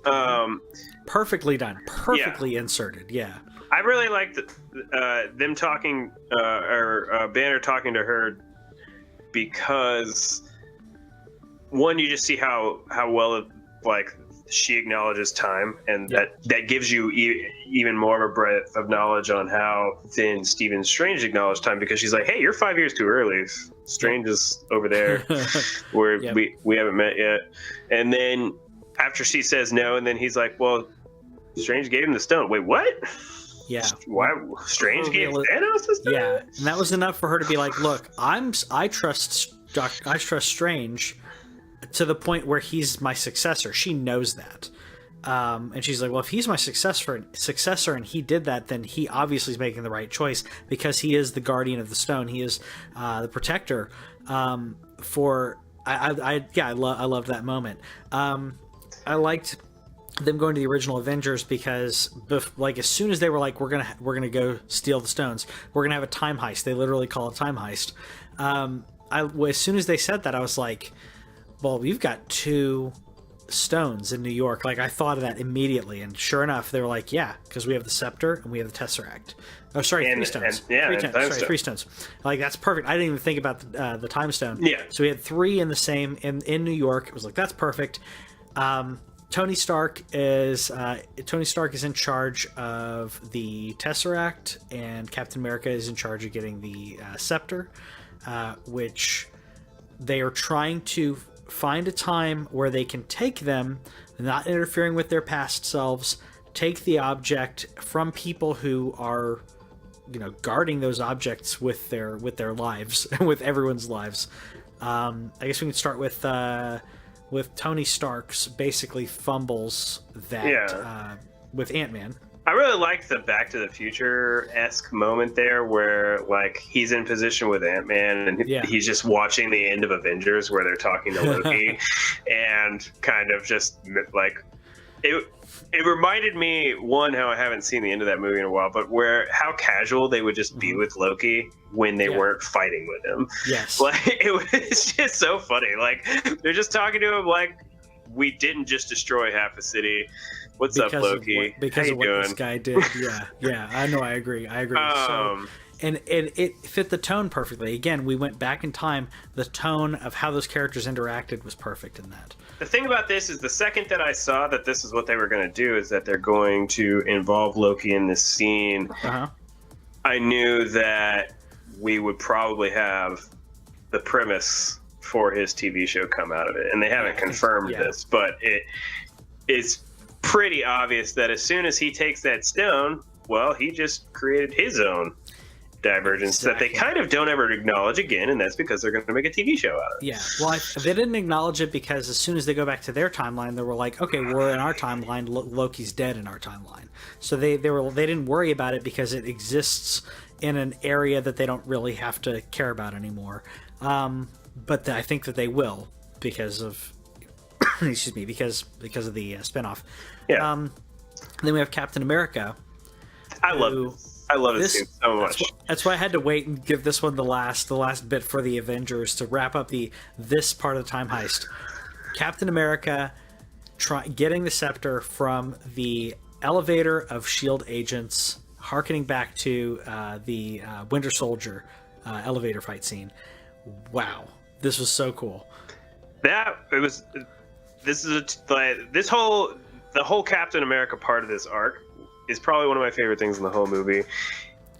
Perfectly done. Perfectly inserted. Yeah. I really liked them talking, or Banner talking to her, because one, you just see how well she acknowledges time, and that gives you even more of a breadth of knowledge on how then Stephen Strange acknowledged time, because she's like, hey, you're 5 years too early. Strange is over there where we haven't met yet. And then after she says no, and then he's like, well, Strange gave him the stone. Wait, what? Yeah. Why Strange gave Thanos the stone? Yeah, and that was enough for her to be like, look, I trust Strange to the point where he's my successor. She knows that. And she's like, well, if he's my successor and he did that, then he obviously is making the right choice because he is the guardian of the stone. He is the protector. I loved that moment. I liked them going to the original Avengers because as soon as they were like, we're gonna go steal the stones, we're gonna have a time heist. They literally call it a time heist. As soon as they said that, I was like, well, we've got 2 stones in New York. Like, I thought of that immediately, and sure enough, they were like, yeah, because we have the scepter and we have the Tesseract. Oh, sorry, 3 stones. Three stones. Like, that's perfect. I didn't even think about the time stone. Yeah. So we had 3 in the same in New York. It was like, that's perfect. Tony Stark is in charge of the Tesseract, and Captain America is in charge of getting the scepter, which they are trying to find a time where they can take them, not interfering with their past selves, take the object from people who are, guarding those objects with their lives, with everyone's lives. I guess we can start with Tony Stark's basically fumbles that with Ant-Man. I really liked the Back to the Future-esque moment there where, like, he's in position with Ant-Man and he's just watching the end of Avengers where they're talking to Loki and kind of just, like, it reminded me, one, how I haven't seen the end of that movie in a while, but how casual they would just be with Loki when they weren't fighting with him. Yes. Like, it was just so funny. Like, they're just talking to him like, we didn't just destroy half a city. What's up, Loki? Because of what this guy did. Yeah. I know. I agree. So, and it fit the tone perfectly. Again, we went back in time. The tone of how those characters interacted was perfect in that. The thing about this is the second that I saw that this is what they were going to do is that they're going to involve Loki in this scene, I knew that we would probably have the premise for his TV show come out of it. And they haven't confirmed this, but it's pretty obvious that as soon as he takes that stone, well, he just created his own divergence that they kind of don't ever acknowledge again, and that's because they're going to make a TV show out of it. Yeah, well, they didn't acknowledge it because as soon as they go back to their timeline, they were like, okay, we're in our timeline, Loki's dead in our timeline. So they didn't worry about it because it exists in an area that they don't really have to care about anymore. But I think that they will because of excuse me, because of the spinoff. Yeah. Then we have Captain America. I love this scene so much. That's why I had to wait and give this one the last bit for the Avengers to wrap up this part of the time heist. Captain America getting the scepter from the elevator of S.H.I.E.L.D. agents, harkening back to the Winter Soldier elevator fight scene. Wow, this was so cool. The whole Captain America part of this arc is probably one of my favorite things in the whole movie.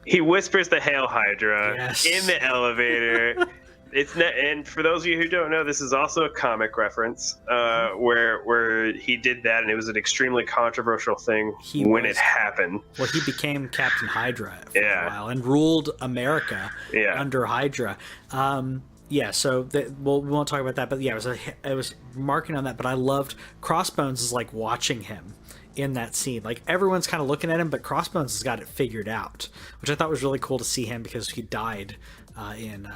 He whispers the Hail Hydra in the elevator. And for those of you who don't know, this is also a comic reference where he did that, and it was an extremely controversial thing when it happened. Well, he became Captain Hydra for a while and ruled America under Hydra. So we won't talk about that, but it was marking on that. But I loved Crossbones is like watching him in that scene. Like everyone's kind of looking at him, but Crossbones has got it figured out, which I thought was really cool to see him because he died in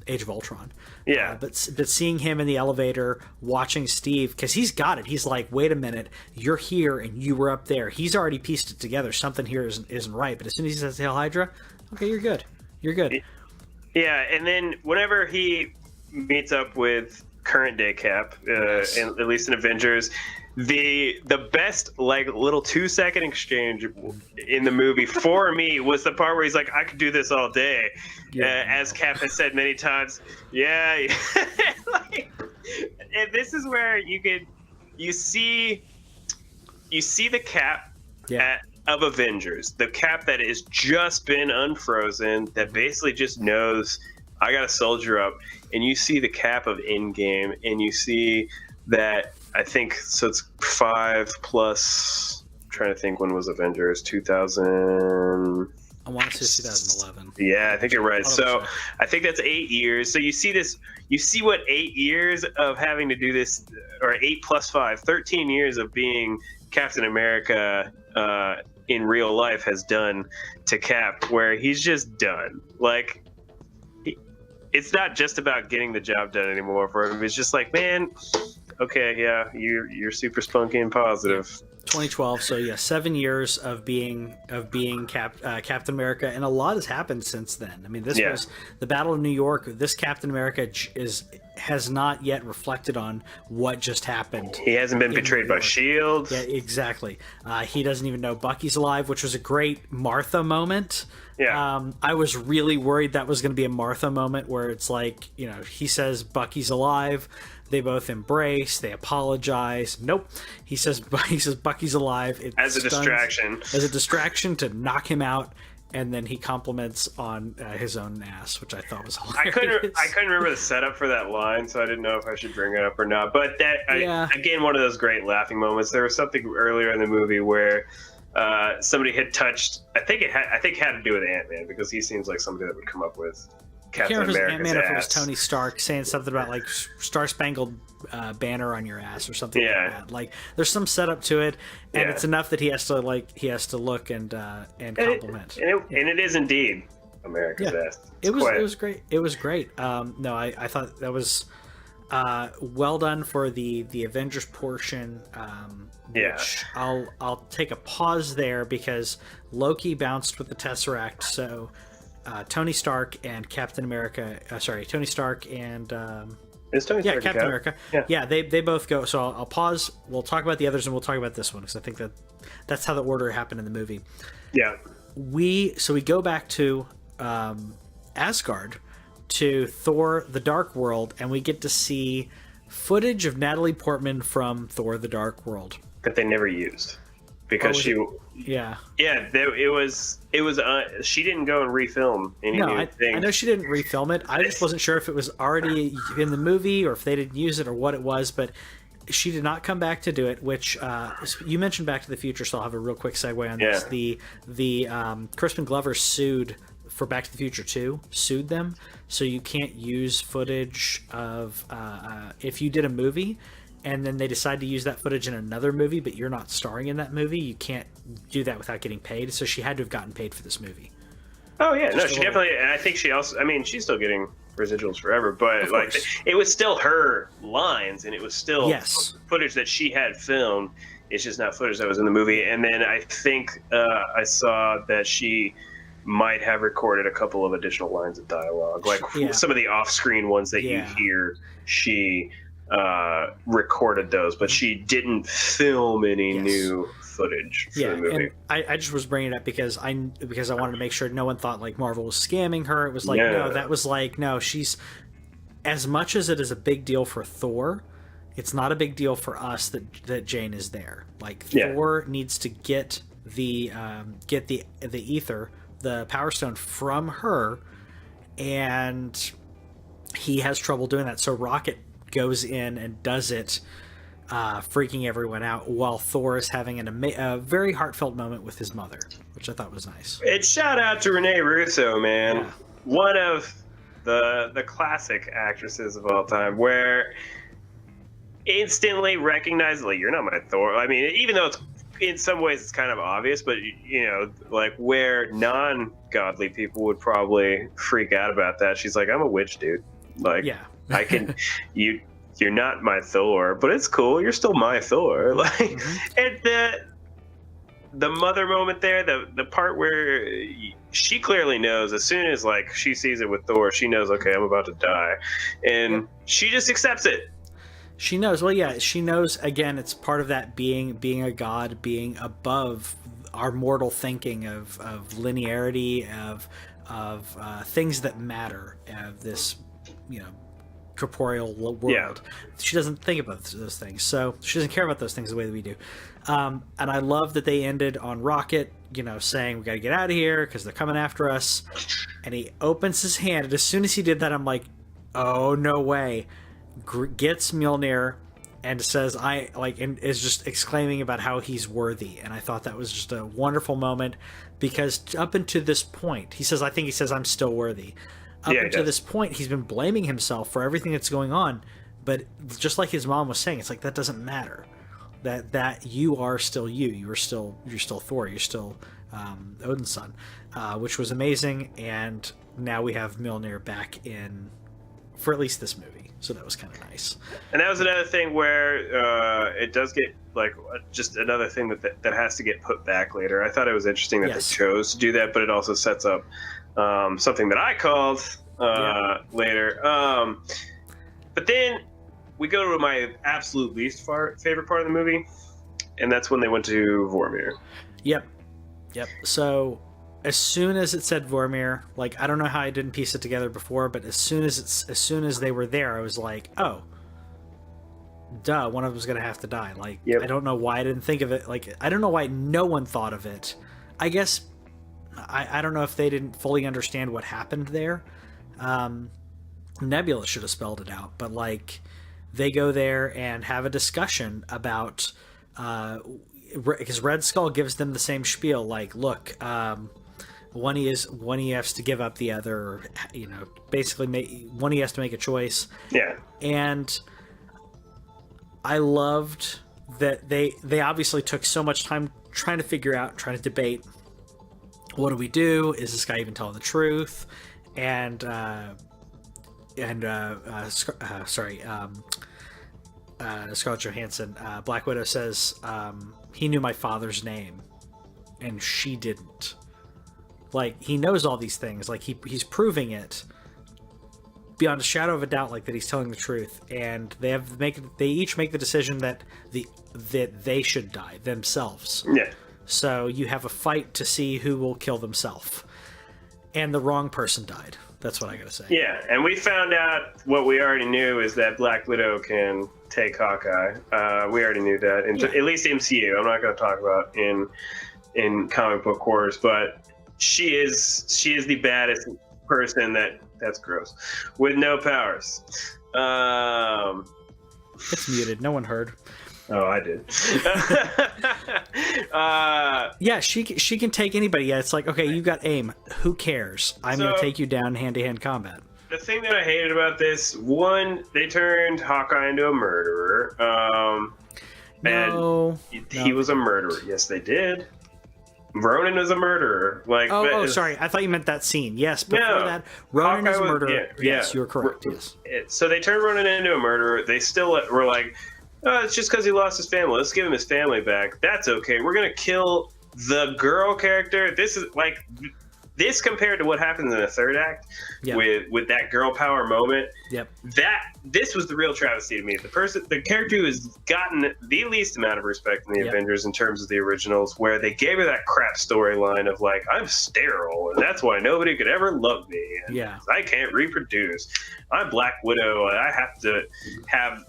Age of Ultron. But seeing him in the elevator watching Steve, because he's got it. He's like, wait a minute, you're here and you were up there. He's already pieced it together. Something here isn't right. But as soon as he says Hail Hydra, okay, you're good. You're good. Yeah, and then whenever he meets up with current day Cap, at least in Avengers, the best like little 2-second exchange in the movie for me was the part where he's like, I could do this all day, as Cap has said many times. And this is where you see the Cap of Avengers, the Cap that has just been unfrozen, that basically just knows, I gotta soldier up. And you see the Cap of Endgame, and you see that, I think, so it's 5 plus, I'm trying to think, when was Avengers? 2000... I want to say 2011. Yeah, I think you're right. So I think that's 8 years. So you see what 8 years of having to do this, or 8 plus 5, 13 years of being Captain America in real life has done to Cap, where he's just done. Like, it's not just about getting the job done anymore for him. It's just like, man, okay, yeah, you're super spunky and positive. 2012, so 7 years of being Captain America, and a lot has happened since then. I mean, this was the Battle of New York. This Captain America has not yet reflected on what just happened. He hasn't been betrayed by S.H.I.E.L.D. Yeah, exactly. He doesn't even know Bucky's alive, which was a great Martha moment. Yeah. I was really worried that was going to be a Martha moment where it's like, he says Bucky's alive. They both embrace. They apologize. Nope. He says Bucky's alive. As a distraction to knock him out. and then he compliments on his own ass, which I thought was I hilarious. couldn't remember the setup for that line, so I didn't know if I should bring it up or not. But Yeah. again, one of those great laughing moments. There was something earlier in the movie where somebody had touched. I think it had to do with Ant-Man, because he seems like somebody that would come up with Captain America's Ant-Man, ass. if it was Tony Stark saying something about like Star Spangled Banner on your ass or something like that. Like there's some setup to it, and it's enough that he has to look and compliment. And it is indeed America's ass. It was great. It was great. No, I thought that was well done for the Avengers portion. Which I'll take a pause there because Loki bounced with the Tesseract, so Tony Stark and Captain America. Tony Stark and Captain America. Yeah, they both go. So I'll pause. We'll talk about the others, and we'll talk about this one because I think that's how the order happened in the movie. Yeah. We go back to Asgard, to Thor: The Dark World, and we get to see footage of Natalie Portman from Thor: The Dark World that they never used because she she didn't go and refilm any new things. I know she didn't refilm it. I just wasn't sure if it was already in the movie or if they didn't use it or what it was, but she did not come back to do it, which you mentioned Back to the Future, so I'll have a real quick segue on this. The Crispin Glover sued for Back to the Future 2, sued them, so you can't use footage of if you did a movie and then they decide to use that footage in another movie, but you're not starring in that movie, you can't do that without getting paid. So she had to have gotten paid for this movie. Oh yeah, no, she definitely. And I think she also. I mean, she's still getting residuals forever, but like it was still her lines, and it was still footage that she had filmed. It's just not footage that was in the movie. And then I think I saw that she might have recorded a couple of additional lines of dialogue, like some of the off-screen ones that you hear. She recorded those, but she didn't film any new footage for the movie. And I just was bringing it up because I wanted to make sure no one thought like Marvel was scamming her. It was like no, she's, as much as it is a big deal for Thor, it's not a big deal for us that Jane is there. Like Thor needs to get the ether, the Power Stone from her, and he has trouble doing that. So Rocket goes in and does it, freaking everyone out, while Thor is having a very heartfelt moment with his mother, which I thought was nice. It's shout out to Renee Russo, man. Yeah. One of the classic actresses of all time, where instantly recognizably, you're not my Thor. I mean, even though it's in some ways it's kind of obvious, but like where non-godly people would probably freak out about that, she's like, I'm a witch, dude. Like, I can, you're not my Thor, but it's cool. You're still my Thor. Like, and the mother moment there, the part where she clearly knows as soon as like she sees it with Thor, she knows, okay, I'm about to die, and she just accepts it. She knows. Well, yeah, she knows. Again, it's part of that being a god, being above our mortal thinking of linearity, of things that matter, of this, corporeal world. Yeah. She doesn't think about those things, so she doesn't care about those things the way that we do. And I love that they ended on Rocket, saying we got to get out of here because they're coming after us. And he opens his hand, and as soon as he did that, I'm like, oh no way! Gets Mjolnir and says, and is just exclaiming about how he's worthy. And I thought that was just a wonderful moment, because up until this point, he says, I'm still worthy. Up until this point, he's been blaming himself for everything that's going on, but just like his mom was saying, it's like, that doesn't matter. That you are still you. You're still Thor. You're still Odin's son, which was amazing. And now we have Mjolnir back in for at least this movie, so that was kind of nice. And that was another thing where it does get like just another thing that has to get put back later. I thought it was interesting that they chose to do that, but it also sets up something that I called later. But then we go to my absolute least favorite part of the movie, and that's when they went to Vormir. Yep. So as soon as it said Vormir, like, I don't know how I didn't piece it together before, but as soon as they were there, I was like, oh, duh, one of them's gonna have to die. Like, I don't know why I didn't think of it. Like, I don't know why no one thought of it. I guess I don't know if they didn't fully understand what happened there. Nebula should have spelled it out, but like they go there and have a discussion about because Red Skull gives them the same spiel, like, look, one he has to give up the other, you know, basically one he has to make a choice. Yeah. And I loved that they obviously took so much time trying to figure out, trying to debate, what do we do? Is this guy even telling the truth? And Scarlett Johansson, Black Widow says, he knew my father's name, and she didn't. Like, he knows all these things. Like, he's proving it beyond a shadow of a doubt, like that he's telling the truth. And they each make the decision that they should die themselves. Yeah. So you have a fight to see who will kill themselves. And the wrong person died. That's what I gotta say. Yeah, and we found out what we already knew is that Black Widow can take Hawkeye. We already knew that, at least MCU. I'm not going to talk about in comic book quarters, but she is the baddest person that's gross with no powers. It's muted. No one heard. Oh, I did. Yeah, she can take anybody. Yeah, it's like, okay, you got aim. Who cares? I'm going to take you down hand-to-hand combat. The thing that I hated about this, one, they turned Hawkeye into a murderer. No. He was a murderer. Yes, they did. Ronan was a murderer. Like, sorry. I thought you meant that scene. Yes, before that, Ronan is a murderer. Yes, you were correct. Yes. So they turned Ronan into a murderer. They still were like, oh, it's just because he lost his family. Let's give him his family back. That's okay. We're going to kill the girl character. This is like... This compared to what happens in the third act with that girl power moment. Yep. This was the real travesty to me. The character who has gotten the least amount of respect in the Avengers in terms of the originals, where they gave her that crap storyline of like, I'm sterile and that's why nobody could ever love me. And I can't reproduce. I'm Black Widow. I have to have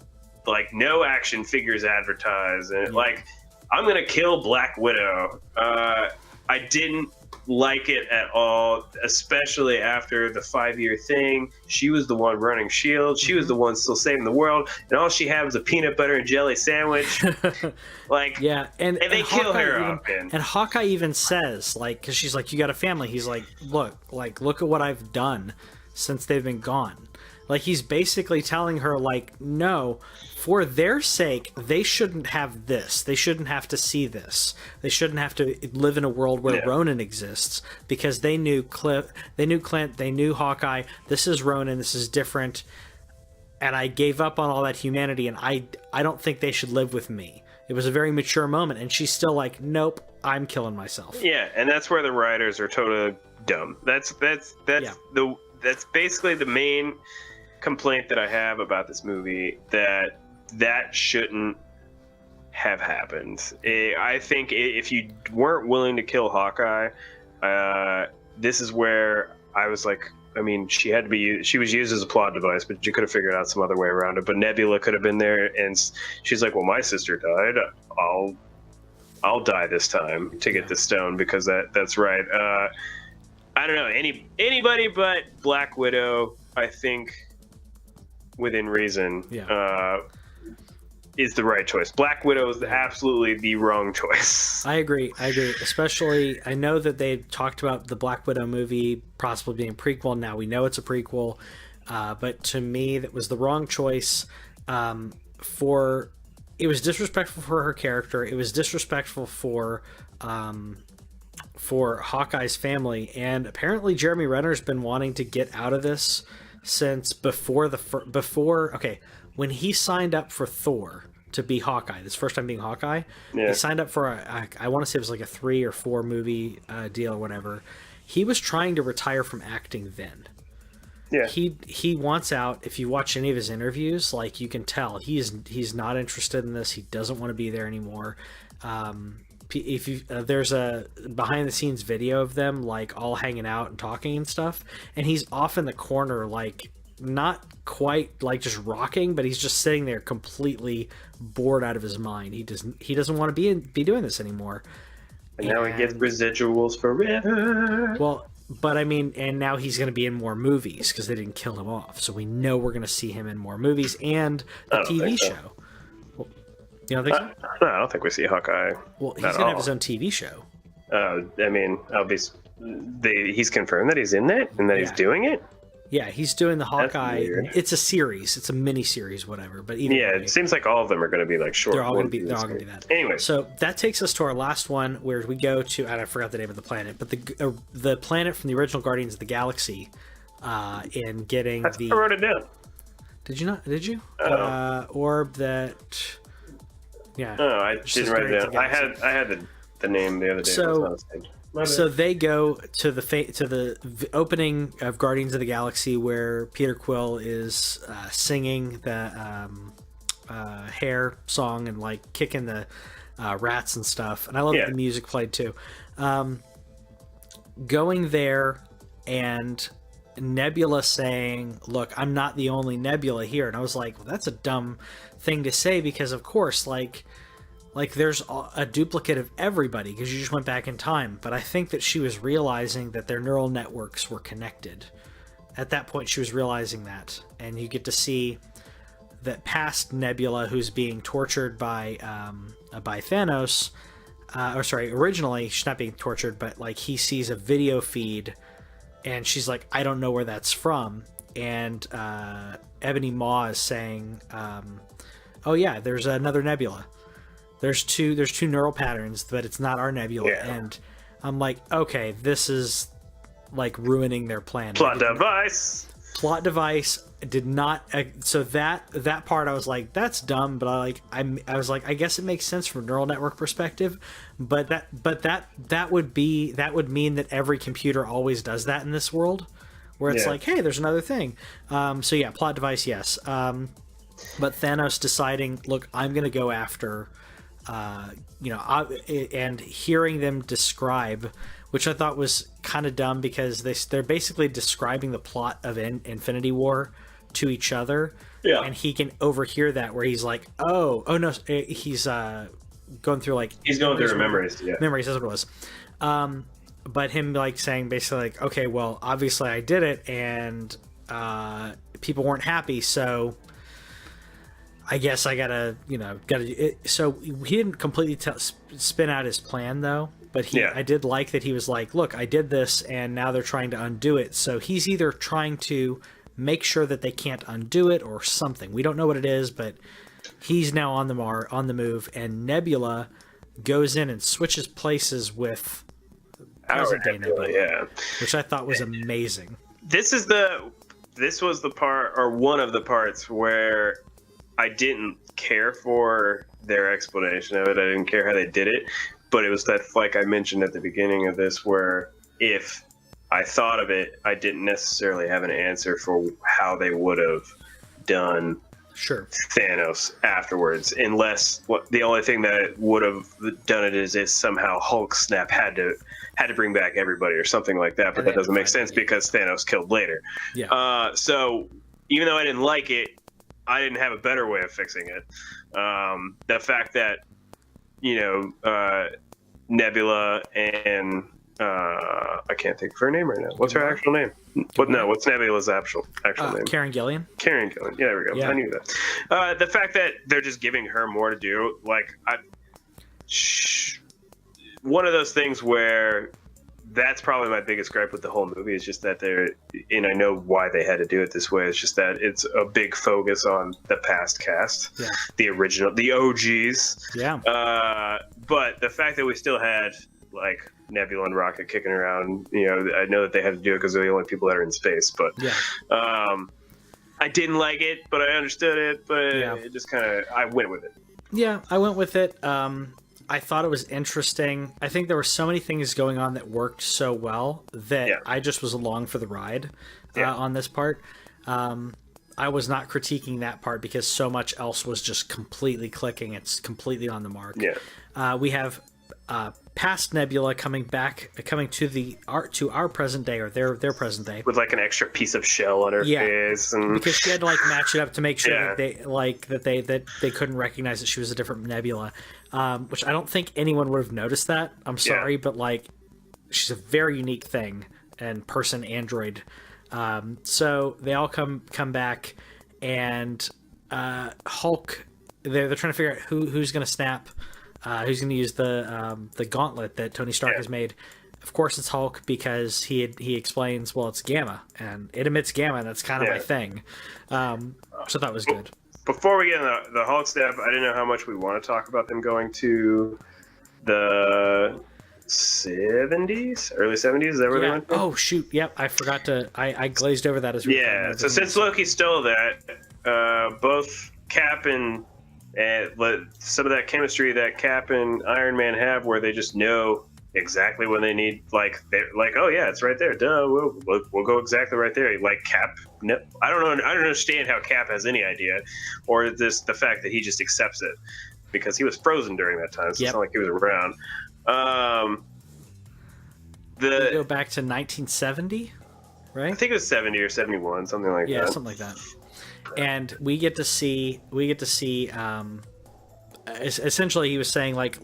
like no action figures advertised and like I'm gonna kill Black Widow. I didn't like it at all, especially after the 5-year thing. She was the one running S.H.I.E.L.D. She was the one still saving the world, and all she had was a peanut butter and jelly sandwich. Like, and they kill her off. And Hawkeye even says, like, because she's like, you got a family. He's like, look at what I've done since they've been gone. Like, he's basically telling her, like, no, for their sake, they shouldn't have this. They shouldn't have to see this. They shouldn't have to live in a world where Ronan exists, because they knew Clint, they knew Hawkeye. This is Ronan. This is different. And I gave up on all that humanity, and I don't think they should live with me. It was a very mature moment, and she's still like, nope, I'm killing myself. Yeah, and that's where the writers are totally dumb. That's basically the main complaint that I have about this movie, that shouldn't have happened. I think if you weren't willing to kill Hawkeye, this is where I was like, I mean, she was used as a plot device, but you could have figured out some other way around it. But Nebula could have been there, and she's like, well, my sister died. I'll die this time to get the stone, because that's right. I don't know, anybody but Black Widow, I think, within reason, is the right choice. Black Widow is absolutely the wrong choice. I agree. Especially, I know that they talked about the Black Widow movie possibly being a prequel. Now we know it's a prequel. But to me, that was the wrong choice. It was disrespectful for her character. It was disrespectful for Hawkeye's family. And apparently Jeremy Renner's been wanting to get out of this since when he signed up for Thor to be Hawkeye, this first time being Hawkeye, he signed up for I want to say it was like a 3 or 4 movie deal or whatever. He was trying to retire from acting then. Yeah. He wants out. If you watch any of his interviews, like, you can tell he's not interested in this. He doesn't want to be there anymore. There's a behind the scenes video of them like all hanging out and talking and stuff, and he's off in the corner, like, not quite like just rocking, but he's just sitting there completely bored out of his mind. He doesn't want to be doing this anymore. And now he gets residuals forever. Well, but I mean, and now he's going to be in more movies because they didn't kill him off. So we know we're going to see him in more movies and the TV show. Well, you don't think so? No, I don't think we see Hawkeye. Well, he's going to have his own TV show. I mean, he's confirmed that he's in it and that he's doing it? Yeah, he's doing the Hawkeye. It's a series. It's a mini series, whatever. But either way, it seems like all of them are going to be like short. They're all going to be that. Anyway, so that takes us to our last one, where we go to. And I forgot the name of the planet, but the planet from the original Guardians of the Galaxy, in getting I wrote it down. Did you not? Did you? Orb that. Yeah. No, I didn't write it down. I had the name the other day. So they go to the opening of Guardians of the Galaxy, where Peter Quill is singing the hair song and like kicking the rats and stuff. And I love that the music played too. Going there and Nebula saying, "Look, I'm not the only Nebula here," and I was like, "Well, that's a dumb thing to say because of course, like there's a duplicate of everybody because you just went back in time." But I think that she was realizing that their neural networks were connected. At that point, she was realizing that, and you get to see that past Nebula, who's being tortured by Thanos. Originally she's not being tortured, but like he sees a video feed, and she's like, "I don't know where that's from." And Ebony Maw is saying, "Oh yeah, there's another Nebula. There's two neural patterns, but it's not our Nebula." Yeah. And I'm like, okay, this is like ruining their plan. Plot device did not. So that part I was like, that's dumb. But I was like, I guess it makes sense from a neural network perspective. But that would mean that every computer always does that in this world, where it's like, hey, there's another thing. So yeah, plot device, yes. But Thanos deciding, look, I'm going to go after. And hearing them describe, which I thought was kind of dumb because they're basically describing the plot of Infinity War to each other, and he can overhear that where he's like, oh no, he's going through memories. Memories, that's what it was. But him like saying basically like, okay, well, obviously I did it, and people weren't happy, so I guess I gotta. So he didn't completely spin out his plan though, but I did like that he was like, look, I did this and now they're trying to undo it. So he's either trying to make sure that they can't undo it or something. We don't know what it is, but he's now on the move, and Nebula goes in and switches places with present day Nebula, which I thought was amazing. This was the part, or one of the parts, where I didn't care for their explanation of it. I didn't care how they did it, but it was that, like I mentioned at the beginning of this, where if I thought of it, I didn't necessarily have an answer for how they would have done Thanos afterwards, unless the only thing that would have done it is somehow Hulk snap had to bring back everybody or something like that, but that doesn't make sense because Thanos killed later. So even though I didn't like it, I didn't have a better way of fixing it. The fact that, Nebula and I can't think of her name right now. What's her actual name? What's Nebula's actual name? Karen Gillian. Karen Gillian. Yeah, there we go. Yeah. I knew that. The fact that they're just giving her more to do, one of those things where that's probably my biggest gripe with the whole movie is just that and I know why they had to do it this way. It's just that it's a big focus on the past cast, the original, the OGs. Yeah. But the fact that we still had like Nebula and Rocket kicking around, I know that they had to do it because they're the only people that are in space. But I didn't like it, but I understood it. But it just I went with it. Yeah, I went with it. I thought it was interesting. I think there were so many things going on that worked so well that I just was along for the ride on this part. I was not critiquing that part because so much else was just completely clicking. It's completely on the mark. Yeah. We have past Nebula coming to our present day, or their present day, with like an extra piece of shell on her face, and because she had to like match it up to make sure that they couldn't recognize that she was a different Nebula. which I don't think anyone would have noticed that. I'm sorry, but like, she's a very unique thing and person android. So they all come back, and Hulk. They're trying to figure out who's going to snap, who's going to use the gauntlet that Tony Stark has made. Of course, it's Hulk because he explains, well, it's gamma and it emits gamma. And that's kind of my thing. So that was good. Before we get into the Hulk step, I didn't know how much we want to talk about them going to the 70s, early 70s. Is that where they went? Oh shoot! Yep, I forgot to. I glazed over that as we were so since Loki stole that, both Cap and some of that chemistry that Cap and Iron Man have, where they just know exactly when they need, like, they're like, oh yeah, it's right there, duh, we'll go exactly right there. Like, Cap, no, I don't understand how Cap has any idea, or the fact that he just accepts it because he was frozen during that time, so it's not like he was around. We go back to 1970, right? I think it was 70 or 71, something like that. Yeah, something like that. And we get to see essentially he was saying, like,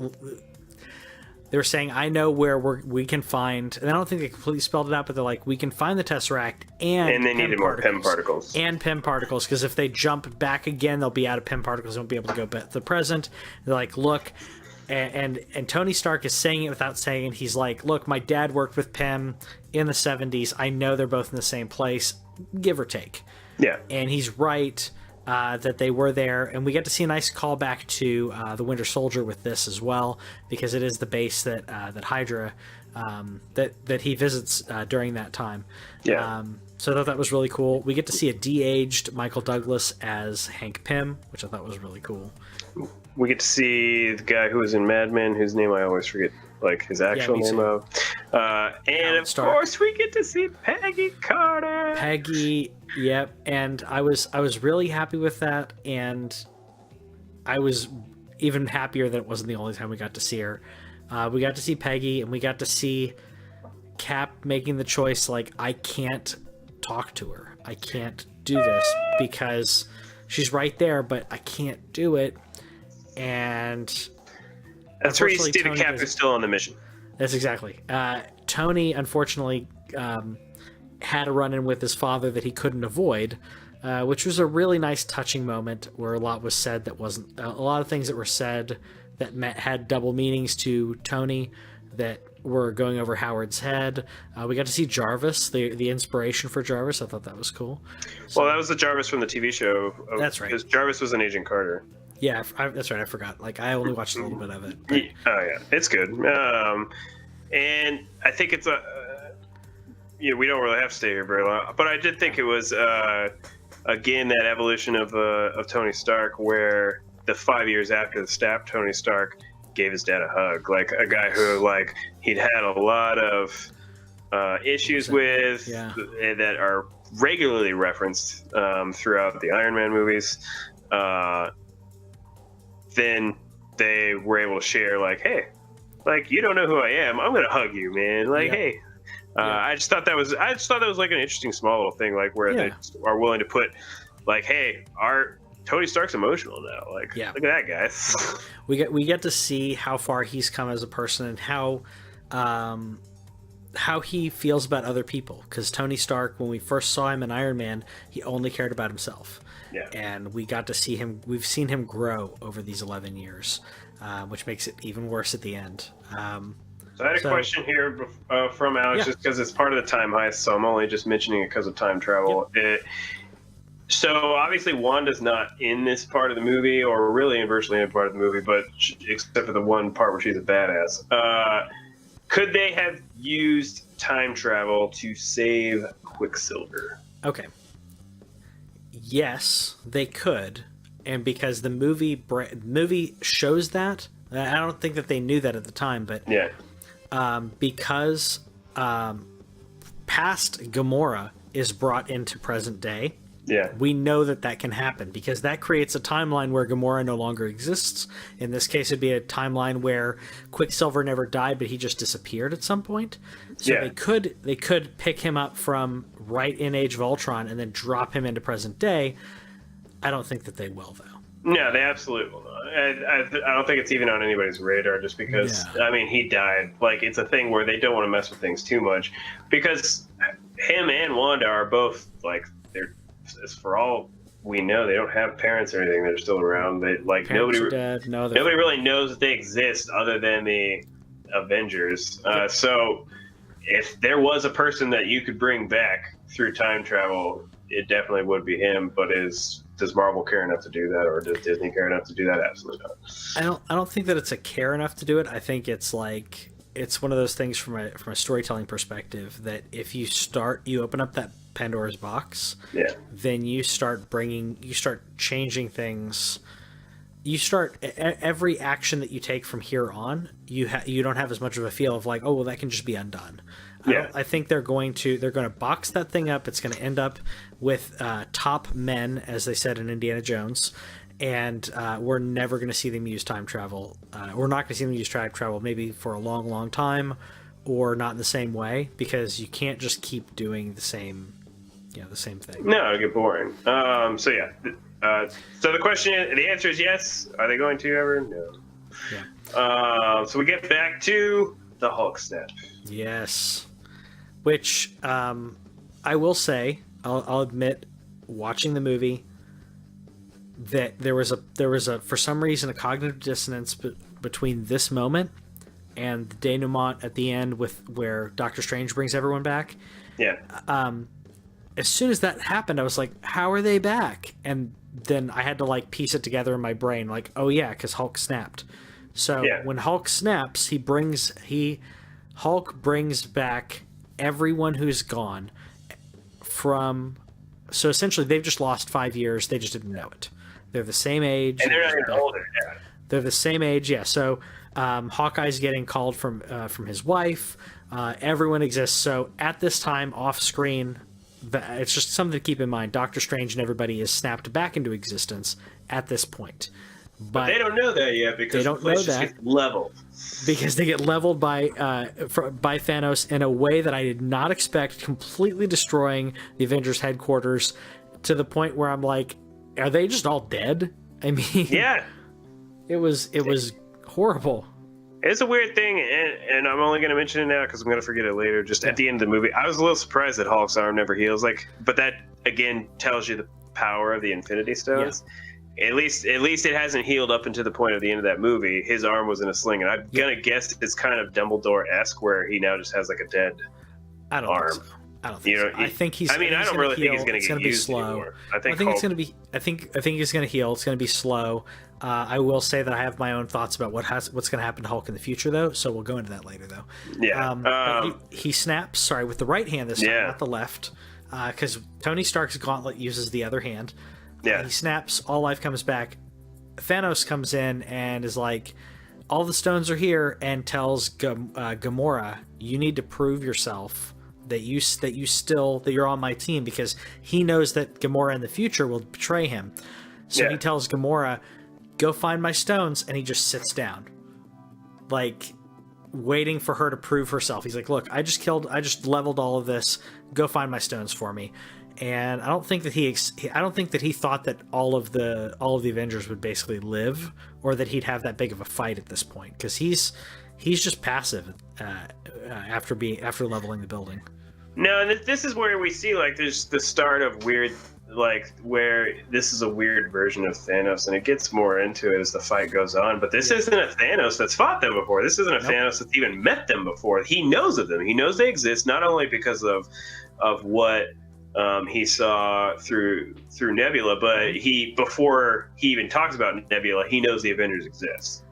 they were saying, I know where we can find, and I don't think they completely spelled it out, but they're like, we can find the Tesseract and they needed more PEM particles. And PEM particles, because if they jump back again, they'll be out of PEM particles, they won't be able to go back to the present. They're like, look, and Tony Stark is saying it without saying it. He's like, look, my dad worked with PEM in the 70s. I know they're both in the same place, give or take. Yeah. And he's right that they were there. And we get to see a nice callback to the Winter Soldier with this as well, because it is the base that Hydra, that he visits during that time. Yeah. So I thought that was really cool. We get to see a de-aged Michael Douglas as Hank Pym, which I thought was really cool. We get to see the guy who was in Mad Men, whose name I always forget, like his actual name of. And of course, we get to see Peggy Carter. Peggy, yep. And I was really happy with that, and I was even happier that it wasn't the only time we got to see her. We got to see Peggy, and we got to see Cap making the choice, like, I can't talk to her. I can't do this because she's right there, but I can't do it. And that's where you see the Cap is still on the mission. That's exactly. Tony, unfortunately, had a run-in with his father that he couldn't avoid, which was a really nice, touching moment where a lot was said that wasn't... a lot of things that were said that had double meanings to Tony that were going over Howard's head. We got to see Jarvis, the inspiration for Jarvis. I thought that was cool. So, well, that was the Jarvis from the TV show. That's right. Because Jarvis was an Agent Carter. Yeah, that's right. I forgot. Like, I only watched a little bit of it. But... Oh yeah, it's good. And I think it's we don't really have to stay here very long. But I did think it was again that evolution of Tony Stark, where the 5 years after the snap, Tony Stark gave his dad a hug, like a guy who, like, he'd had a lot of issues with that are regularly referenced throughout the Iron Man movies. Then they were able to share, like, hey, like, you don't know who I am, I'm gonna hug you, man. Like, hey. I just thought that was like an interesting small little thing, like, where they are willing to put, like, hey, Tony Stark's emotional now. Like, look at that, guys. We get to see how far he's come as a person and how he feels about other people. Because Tony Stark, when we first saw him in Iron Man, he only cared about himself. Yeah. And we got to see him. We've seen him grow over these 11 years, which makes it even worse at the end. So I had a question here from Alex, just because it's part of the time heist, so I'm only just mentioning it because of time travel. Yep. So obviously Wanda's not in this part of the movie, or really in virtually any part of the movie, but except for the one part where she's a badass. Could they have used time travel to save Quicksilver? Okay. Yes, they could, and because the movie shows that. I don't think that they knew that at the time, but because past Gamora is brought into present day. Yeah. We know that can happen because that creates a timeline where Gamora no longer exists. In this case, it'd be a timeline where Quicksilver never died, but he just disappeared at some point. So they could pick him up from right in Age of Ultron and then drop him into present day. I don't think that they will, though. No, they absolutely will not. I don't think it's even on anybody's radar just because, Yeah. I mean, he died. Like, it's a thing where they don't want to mess with things too much because him and Wanda are both, like, they're, as for all we know, they don't have parents or anything. They're still around. They, like, Parents are dead. No, they're nobody fine. really knows that they exist other than the Avengers. Yep. So if there was a person that you could bring back through time travel, it definitely would be him. But does Marvel care enough to do that, or does Disney care enough to do that? Absolutely not. I don't think that it's a care enough to do it. I think it's like it's one of those things from a storytelling perspective that if you open up that Pandora's box, Yeah. then you start changing things. You start every action that you take from here on. You don't have as much of a feel of like, oh well, that can just be undone. Yeah. I think they're going to box that thing up. It's going to end up with top men, as they said in Indiana Jones, and we're never going to see them use time travel. We're not going to see them use time travel maybe for a long, long time, or not in the same way, because you can't just keep doing the same thing. No, it'd get boring. So yeah. So the answer is yes. Are they going to ever? No. Yeah. So we get back to the Hulk snap. Yes. Which I will say, I'll admit, watching the movie, that there was a for some reason a cognitive dissonance between this moment and the denouement at the end with where Doctor Strange brings everyone back. Yeah. As soon as that happened, I was like, how are they back? And then I had to like piece it together in my brain, like, oh yeah, because Hulk snapped. So when Hulk snaps, Hulk brings back everyone who's gone from. So essentially, they've just lost 5 years. They just didn't know it. They're the same age. And they're not even older. Yeah. They're the same age. Yeah. So Hawkeye's getting called from his wife. Everyone exists. So at this time, off screen, it's just something to keep in mind. Doctor Strange and everybody is snapped back into existence at this point. But they don't know that yet because they don't the place know just that gets leveled. Because they get leveled by Thanos in a way that I did not expect, completely destroying the Avengers headquarters to the point where I'm like, are they just all dead? I mean, yeah, it was horrible. It's a weird thing, and I'm only going to mention it now because I'm going to forget it later. Just at the end of the movie, I was a little surprised that Hulk's arm never heals. Like, but that again tells you the power of the Infinity Stones. Yeah. At least it hasn't healed up until the point of the end of that movie. His arm was in a sling, and I'm gonna guess it's kind of Dumbledore-esque, where he now just has like a dead arm. Think so. I don't think so. I think he's. I mean, I don't really think he's going to get be used slow. anymore. I think it's going to be. I think he's going to heal. It's going to be slow. I will say that I have my own thoughts about what's going to happen to Hulk in the future, though. So we'll go into that later, though. Yeah. He snaps. Sorry, with the right hand this time, not the left, because Tony Stark's gauntlet uses the other hand. Yeah. He snaps. All life comes back. Thanos comes in and is like, "All the stones are here," and tells Gamora, "You need to prove yourself." That you're on my team, because he knows that Gamora in the future will betray him. So he tells Gamora, go find my stones, and he just sits down, like waiting for her to prove herself. He's like, look, I just leveled all of this, go find my stones for me. And I don't think that he thought that all of the Avengers would basically live, or that he'd have that big of a fight at this point, because he's just passive after leveling the building. No, and this is where we see like there's the start of weird, like where this is a weird version of Thanos, and it gets more into it as the fight goes on. But this isn't a Thanos that's fought them before. This isn't a Thanos that's even met them before. He knows of them. He knows they exist, not only because of what he saw through Nebula, but before he even talks about Nebula, he knows the Avengers exist.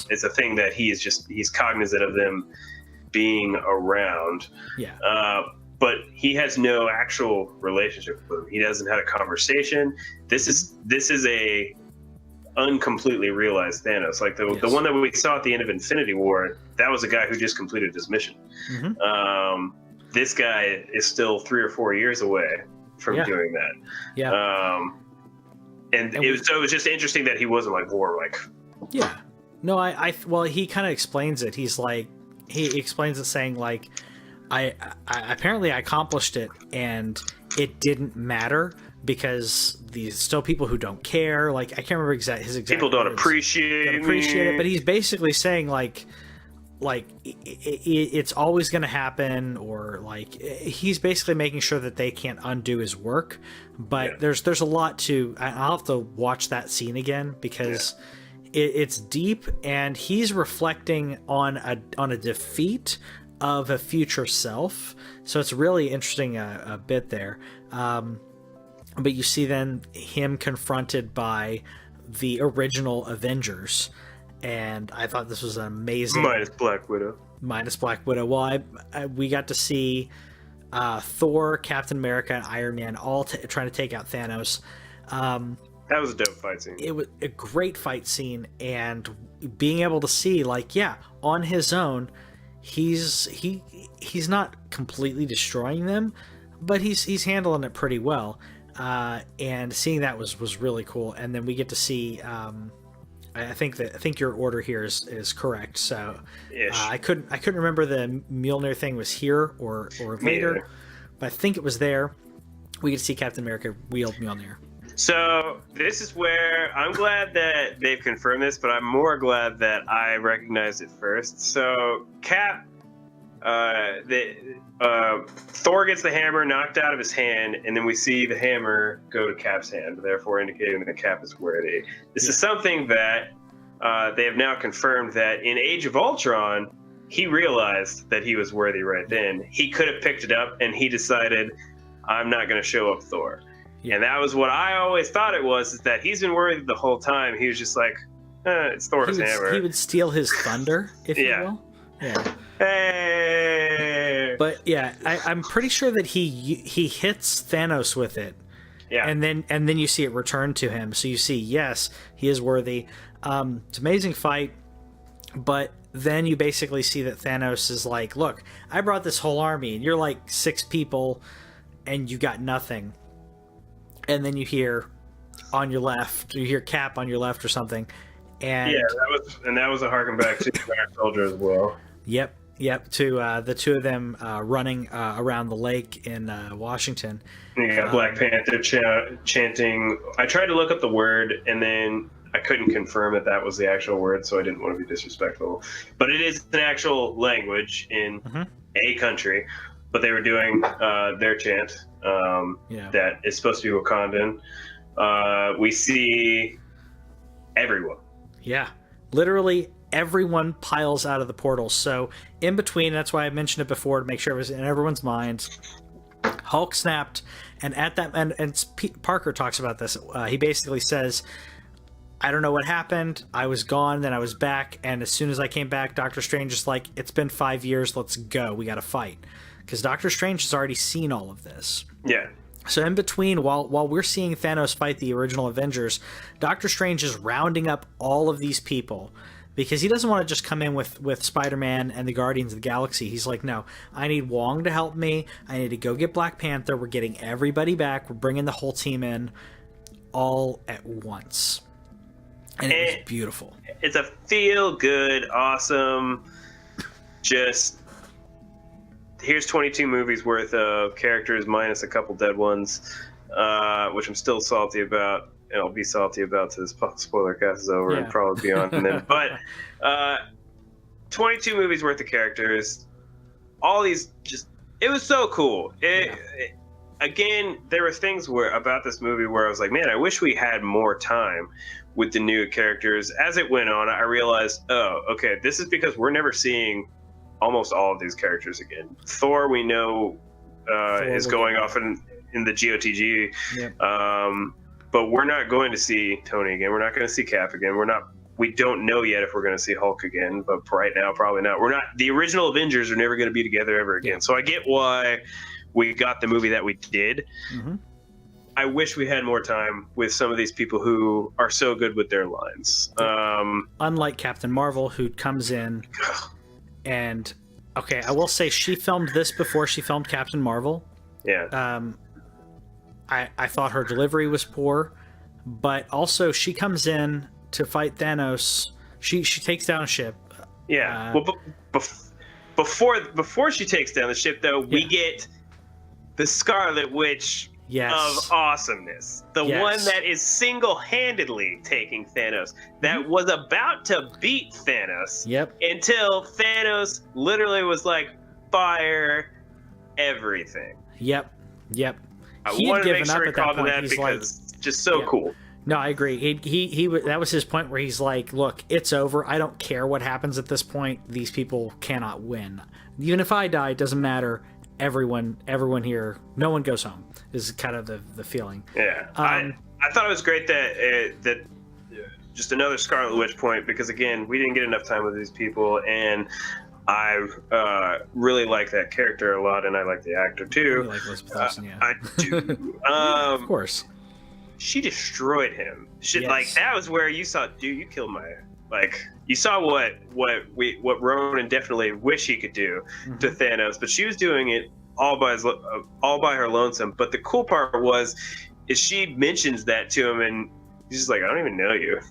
It's a thing that he's cognizant of them being around. Yeah. But he has no actual relationship with them. He hasn't had a conversation. This is a uncompletely realized Thanos. Like the one that we saw at the end of Infinity War, that was a guy who just completed his mission. Mm-hmm. This guy is still 3 or 4 years away from doing that. Yeah. And it was just interesting that he wasn't like more like. Yeah. No, well, he kind of explains it. He's like, he explains it saying like, I apparently I accomplished it and it didn't matter because these still people who don't care. Like, I can't remember his exact people don't words. appreciate it, but he's basically saying like it's always going to happen, or like he's basically making sure that they can't undo his work. But there's a lot to. I'll have to watch that scene again because it's deep, and he's reflecting on a defeat of a future self. So it's really interesting a bit there. But you see then him confronted by the original Avengers. And I thought this was an amazing... Minus Black Widow. Well, we got to see Thor, Captain America, and Iron Man all trying to take out Thanos. That was a dope fight scene. It was a great fight scene, and being able to see, like, on his own, he's not completely destroying them, but he's handling it pretty well. And seeing that was really cool. And then we get to see... I think your order here is correct. So I couldn't remember the Mjolnir thing was here or later, but I think it was there. We get to see Captain America wield Mjolnir. So this is where I'm glad that they've confirmed this, but I'm more glad that I recognized it first. So Cap, Thor gets the hammer knocked out of his hand, and then we see the hammer go to Cap's hand, therefore indicating that Cap is worthy. This is something that they have now confirmed, that in Age of Ultron, he realized that he was worthy right then. He could have picked it up, and he decided, I'm not going to show up Thor. Yeah. And that was what I always thought it was, is that he's been worthy the whole time. He was just like, it's Thor's hammer. He would steal his thunder, if you will. Yeah. Hey. But yeah, I'm pretty sure that he hits Thanos with it. Yeah. And then you see it return to him. So you see, yes, he is worthy. It's an amazing fight, but then you basically see that Thanos is like, look, I brought this whole army, and you're like 6 people, and you got nothing. And then you hear on your left, you hear Cap on your left or something. And that was a harken back to Winter Soldier as well. Yep, to the two of them running around the lake in Washington. You got Black Panther chanting. I tried to look up the word, and then I couldn't confirm that was the actual word, so I didn't want to be disrespectful. But it is an actual language in a country. But they were doing their chant that is supposed to be Wakandan. We see everyone. Yeah, literally everyone piles out of the portals. So in between, that's why I mentioned it before, to make sure it was in everyone's minds. Hulk snapped, and at that, and Parker talks about this. He basically says, I don't know what happened. I was gone, then I was back, and as soon as I came back, Doctor Strange is like, it's been 5 years, let's go, we got to fight. Because Doctor Strange has already seen all of this. Yeah. So in between, while we're seeing Thanos fight the original Avengers, Doctor Strange is rounding up all of these people, because he doesn't want to just come in with Spider-Man and the Guardians of the Galaxy. He's like, no, I need Wong to help me. I need to go get Black Panther. We're getting everybody back. We're bringing the whole team in all at once. And it was beautiful. It's a feel-good, awesome, just... Here's 22 movies worth of characters minus a couple dead ones, which I'm still salty about, and I'll be salty about till this spoiler cast is over and probably beyond. And then, but 22 movies worth of characters, all these it was so cool. Again, there were things about this movie where I was like, man, I wish we had more time with the new characters. As it went on, I realized, oh, okay, this is because we're never seeing almost all of these characters again. Thor, we know, is going off in the GOTG. Yep. But we're not going to see Tony again. We're not going to see Cap again. We don't know yet if we're going to see Hulk again, but right now, probably not. The original Avengers are never going to be together ever again. So I get why we got the movie that we did. Mm-hmm. I wish we had more time with some of these people who are so good with their lines. Unlike Captain Marvel, who comes in... And okay, I will say she filmed this before she filmed Captain Marvel. Yeah. I thought her delivery was poor, but also she comes in to fight Thanos. She takes down a ship. Yeah. Well, before she takes down the ship, though, we get the Scarlet Witch Yes. of awesomeness. The Yes. one that is single-handedly taking Thanos. That was about to beat Thanos. Yep. Until Thanos literally was like, fire everything. Yep. I He had wanted to make given sure up he at that called to point. that He's because it's just so cool. No, I agree. He that was his point where he's like, look, it's over. I don't care what happens at this point. These people cannot win. Even if I die, it doesn't matter. Everyone here, no one goes home, is kind of the feeling. Yeah. I thought it was great that just another Scarlet Witch point, because again, we didn't get enough time with these people, and I really like that character a lot, and I like the actor too. You like Elizabeth Olsen, yeah. I do. Of course. She destroyed him. Yes. Like, that was where you saw, dude, you killed my, like, you saw what Ronan definitely wish he could do to Thanos, but she was doing it all by her lonesome. But the cool part is she mentions that to him, and he's just like, I don't even know you.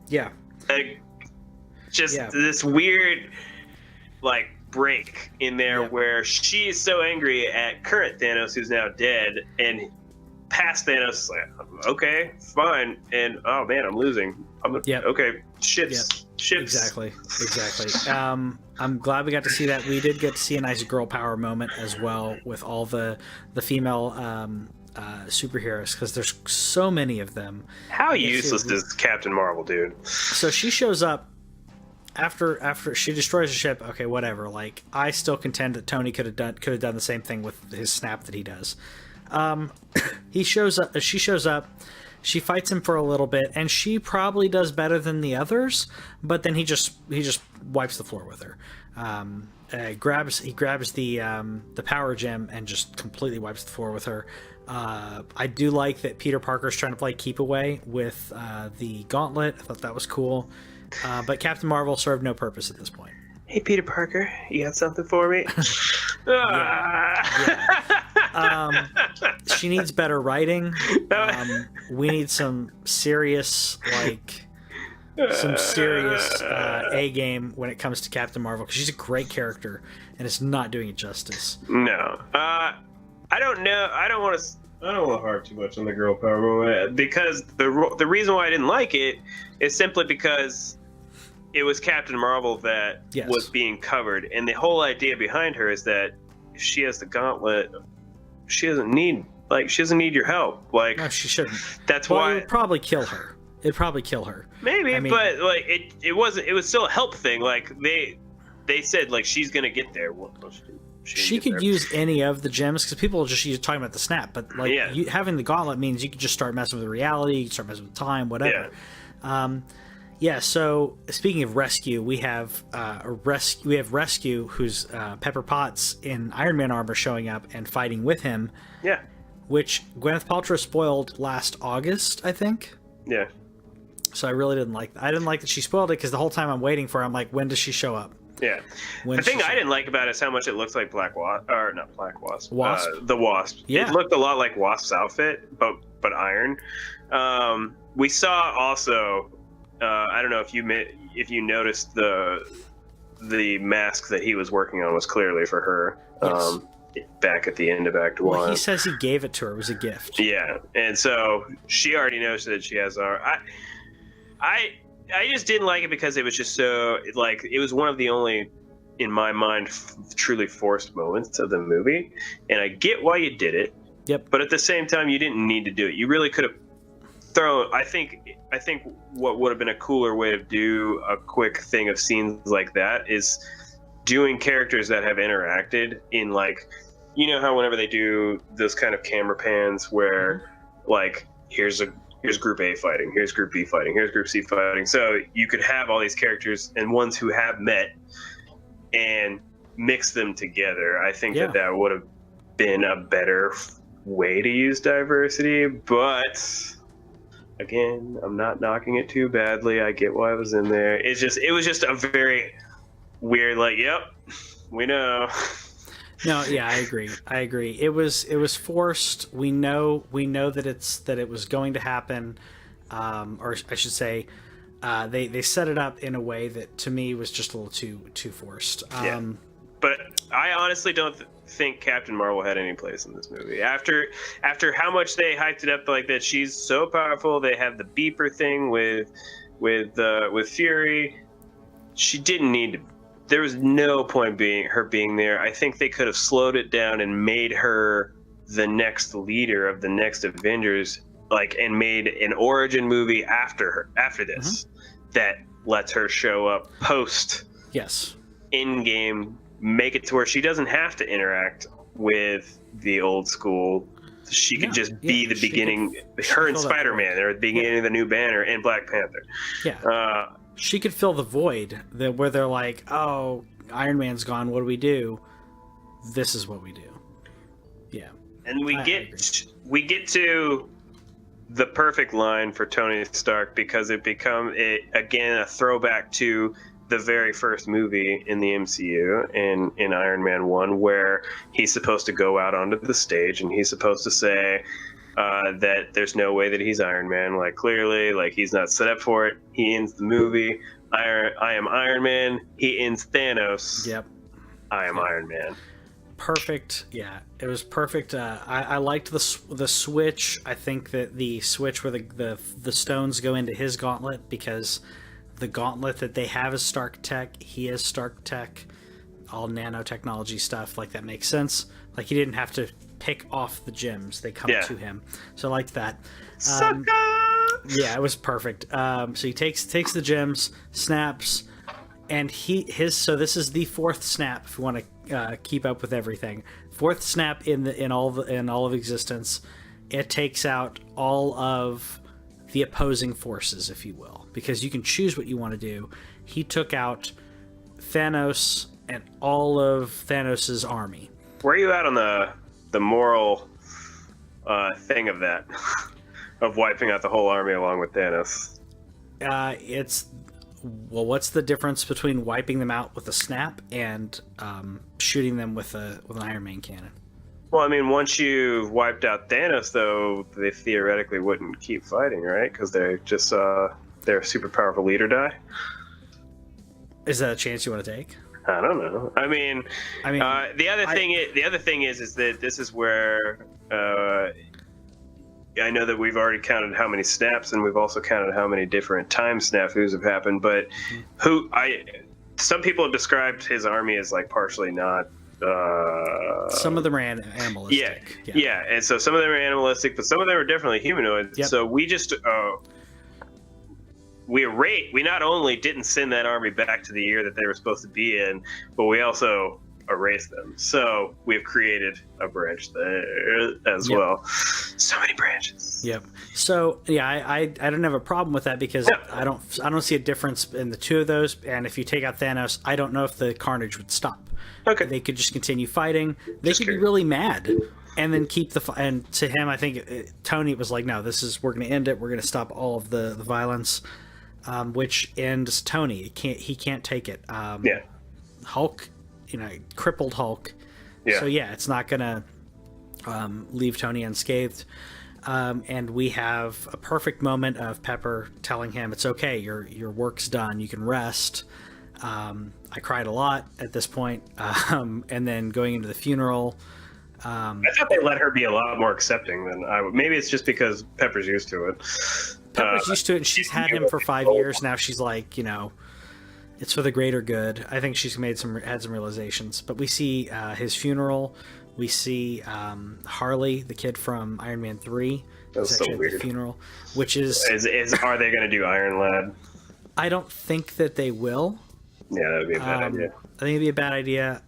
Yeah. Like, just this weird, like, break in there where she is so angry at current Thanos, who's now dead, and past Thanos is like, okay, fine, and oh man, I'm losing. Okay, ships. Exactly. I'm glad we got to see that. We did get to see a nice girl power moment as well with all the female superheroes, because there's so many of them. How useless is Captain Marvel, dude? So she shows up after she destroys the ship. Okay, whatever. Like, I still contend that Tony could have done the same thing with his snap that he does. She shows up, she fights him for a little bit, and she probably does better than the others, but then he just wipes the floor with her. He grabs the power gem and just completely wipes the floor with her. I do like that Peter Parker's trying to play keep away with the gauntlet. I thought that was cool. But Captain Marvel served no purpose at this point. Hey, Peter Parker, you got something for me? She needs better writing. We need some serious A game when it comes to Captain Marvel, because she's a great character and it's not doing it justice. No, I don't know. I don't want to harp too much on the girl power moment, because the reason why I didn't like it is simply because it was Captain Marvel that was being covered, and the whole idea behind her is that if she has the gauntlet, she doesn't need your help. Like, no, she shouldn't. That's why it would probably kill her. It'd probably kill her. Maybe, but like it wasn't. It was still a help thing. Like they said, like, she's gonna get there. She could use any of the gems, because people are just talking about the snap, but like having the gauntlet means you could just start messing with reality, you can start messing with time, whatever. So speaking of rescue, we have Rescue, who's Pepper Potts in Iron Man armor, showing up and fighting with him. Yeah. Which Gwyneth Paltrow spoiled last August, I think. Yeah. So I really didn't like that. I didn't like that she spoiled it, because the whole time I'm waiting for her, I'm like, when does she show up? Yeah. The thing I didn't like about it is how much it looks like Wasp. The Wasp. Yeah. It looked a lot like Wasp's outfit, but iron. We saw also, I don't know if you noticed the mask that he was working on was clearly for her. Yes. Back at the end of Act 1. Well, he says he gave it to her. It was a gift. Yeah, and so she already knows that she has our. I just didn't like it because it was just so, like, it was one of the only, in my mind, truly forced moments of the movie, and I get why you did it. Yep. But at the same time, you didn't need to do it. You really could have thrown. I think what would have been a cooler way to do a quick thing of scenes like that is doing characters that have interacted in, like, you know how whenever they do those kind of camera pans where, like, here's Group A fighting, here's Group B fighting, here's Group C fighting. So you could have all these characters and ones who have met and mix them together. I think that would have been a better way to use diversity. But again, I'm not knocking it too badly. I get why it was in there. It was just a very weird, like, yep, we know. No, yeah, I agree. It was forced. We know that it was going to happen, or I should say, they set it up in a way that to me was just a little too forced. Yeah. But I I honestly don't think Captain Marvel had any place in this movie. After how much they hyped it up like that, she's so powerful. They have the beeper thing with Fury. She didn't need to. There was no point her being there. I think they could have slowed it down and made her the next leader of the next Avengers, and made an origin movie after this that lets her show up post Endgame, make it to where she doesn't have to interact with the old school. She could just be the beginning, her and Spider-Man, or the beginning of the new Banner and Black Panther. Yeah. She could fill the void where they're like, oh, Iron Man's gone, what do we do? This is what we do. Yeah. And we get to the perfect line for Tony Stark, because it again a throwback to the very first movie in the MCU in Iron Man 1, where he's supposed to go out onto the stage and he's supposed to say that there's no way that he's Iron Man. Clearly, he's not set up for it. He ends the movie. I am Iron Man. He ends Thanos. Yep. I am Iron Man. Perfect. Yeah, it was perfect. I liked the switch. I think that the switch where the stones go into his gauntlet, because the gauntlet that they have is Stark Tech. He is Stark Tech. All nanotechnology stuff. That makes sense. He didn't have to pick off the gems. They come to him. So I liked that. Yeah, it was perfect. So he takes the gems, snaps, and so this is the fourth snap, if you want to keep up with everything. Fourth snap in all of existence. It takes out all of the opposing forces, if you will, because you can choose what you want to do. He took out Thanos and all of Thanos's army. Where are you at on the moral thing of that, of wiping out the whole army along with Thanos? What's the difference between wiping them out with a snap and shooting them with an Iron Man cannon? Well, I mean, once you've wiped out Thanos, though, they theoretically wouldn't keep fighting, right? Because they just their super powerful leader die. Is that a chance you want to take? I don't know. I mean, the other thing is that this is where I know that we've already counted how many snaps, and we've also counted how many different time snafus have happened. But some people have described his army as partially not. Some of them are animalistic. Yeah, and so some of them are animalistic, but some of them are definitely humanoid. Yep. So we just we not only didn't send that army back to the year that they were supposed to be in, but we also erased them. So we've created a branch there as well. So many branches. Yep. So yeah, I don't have a problem with that, because I don't see a difference in the two of those. And if you take out Thanos, I don't know if the carnage would stop. Okay. They could just continue fighting. They could be really mad and then keep the and to him, I think Tony was like, no, we're going to end it. We're going to stop all of the violence, which ends Tony. He can't take it. Hulk, crippled Hulk. Yeah. So yeah, it's not going to leave Tony unscathed. And we have a perfect moment of Pepper telling him it's okay. Your work's done. You can rest. I cried a lot at this point. And then going into the funeral. I thought they let her be a lot more accepting than I would. Maybe it's just because Pepper's used to it. Pepper's used to it, and she's had him for 5 years now. She's like, it's for the greater good. I think she's had some realizations. But we see his funeral. We see Harley, the kid from Iron Man 3. That's so weird. At the funeral, which is are they going to do Iron Lad? I don't think that they will. Yeah, that would be a bad idea. I think it'd be a bad idea.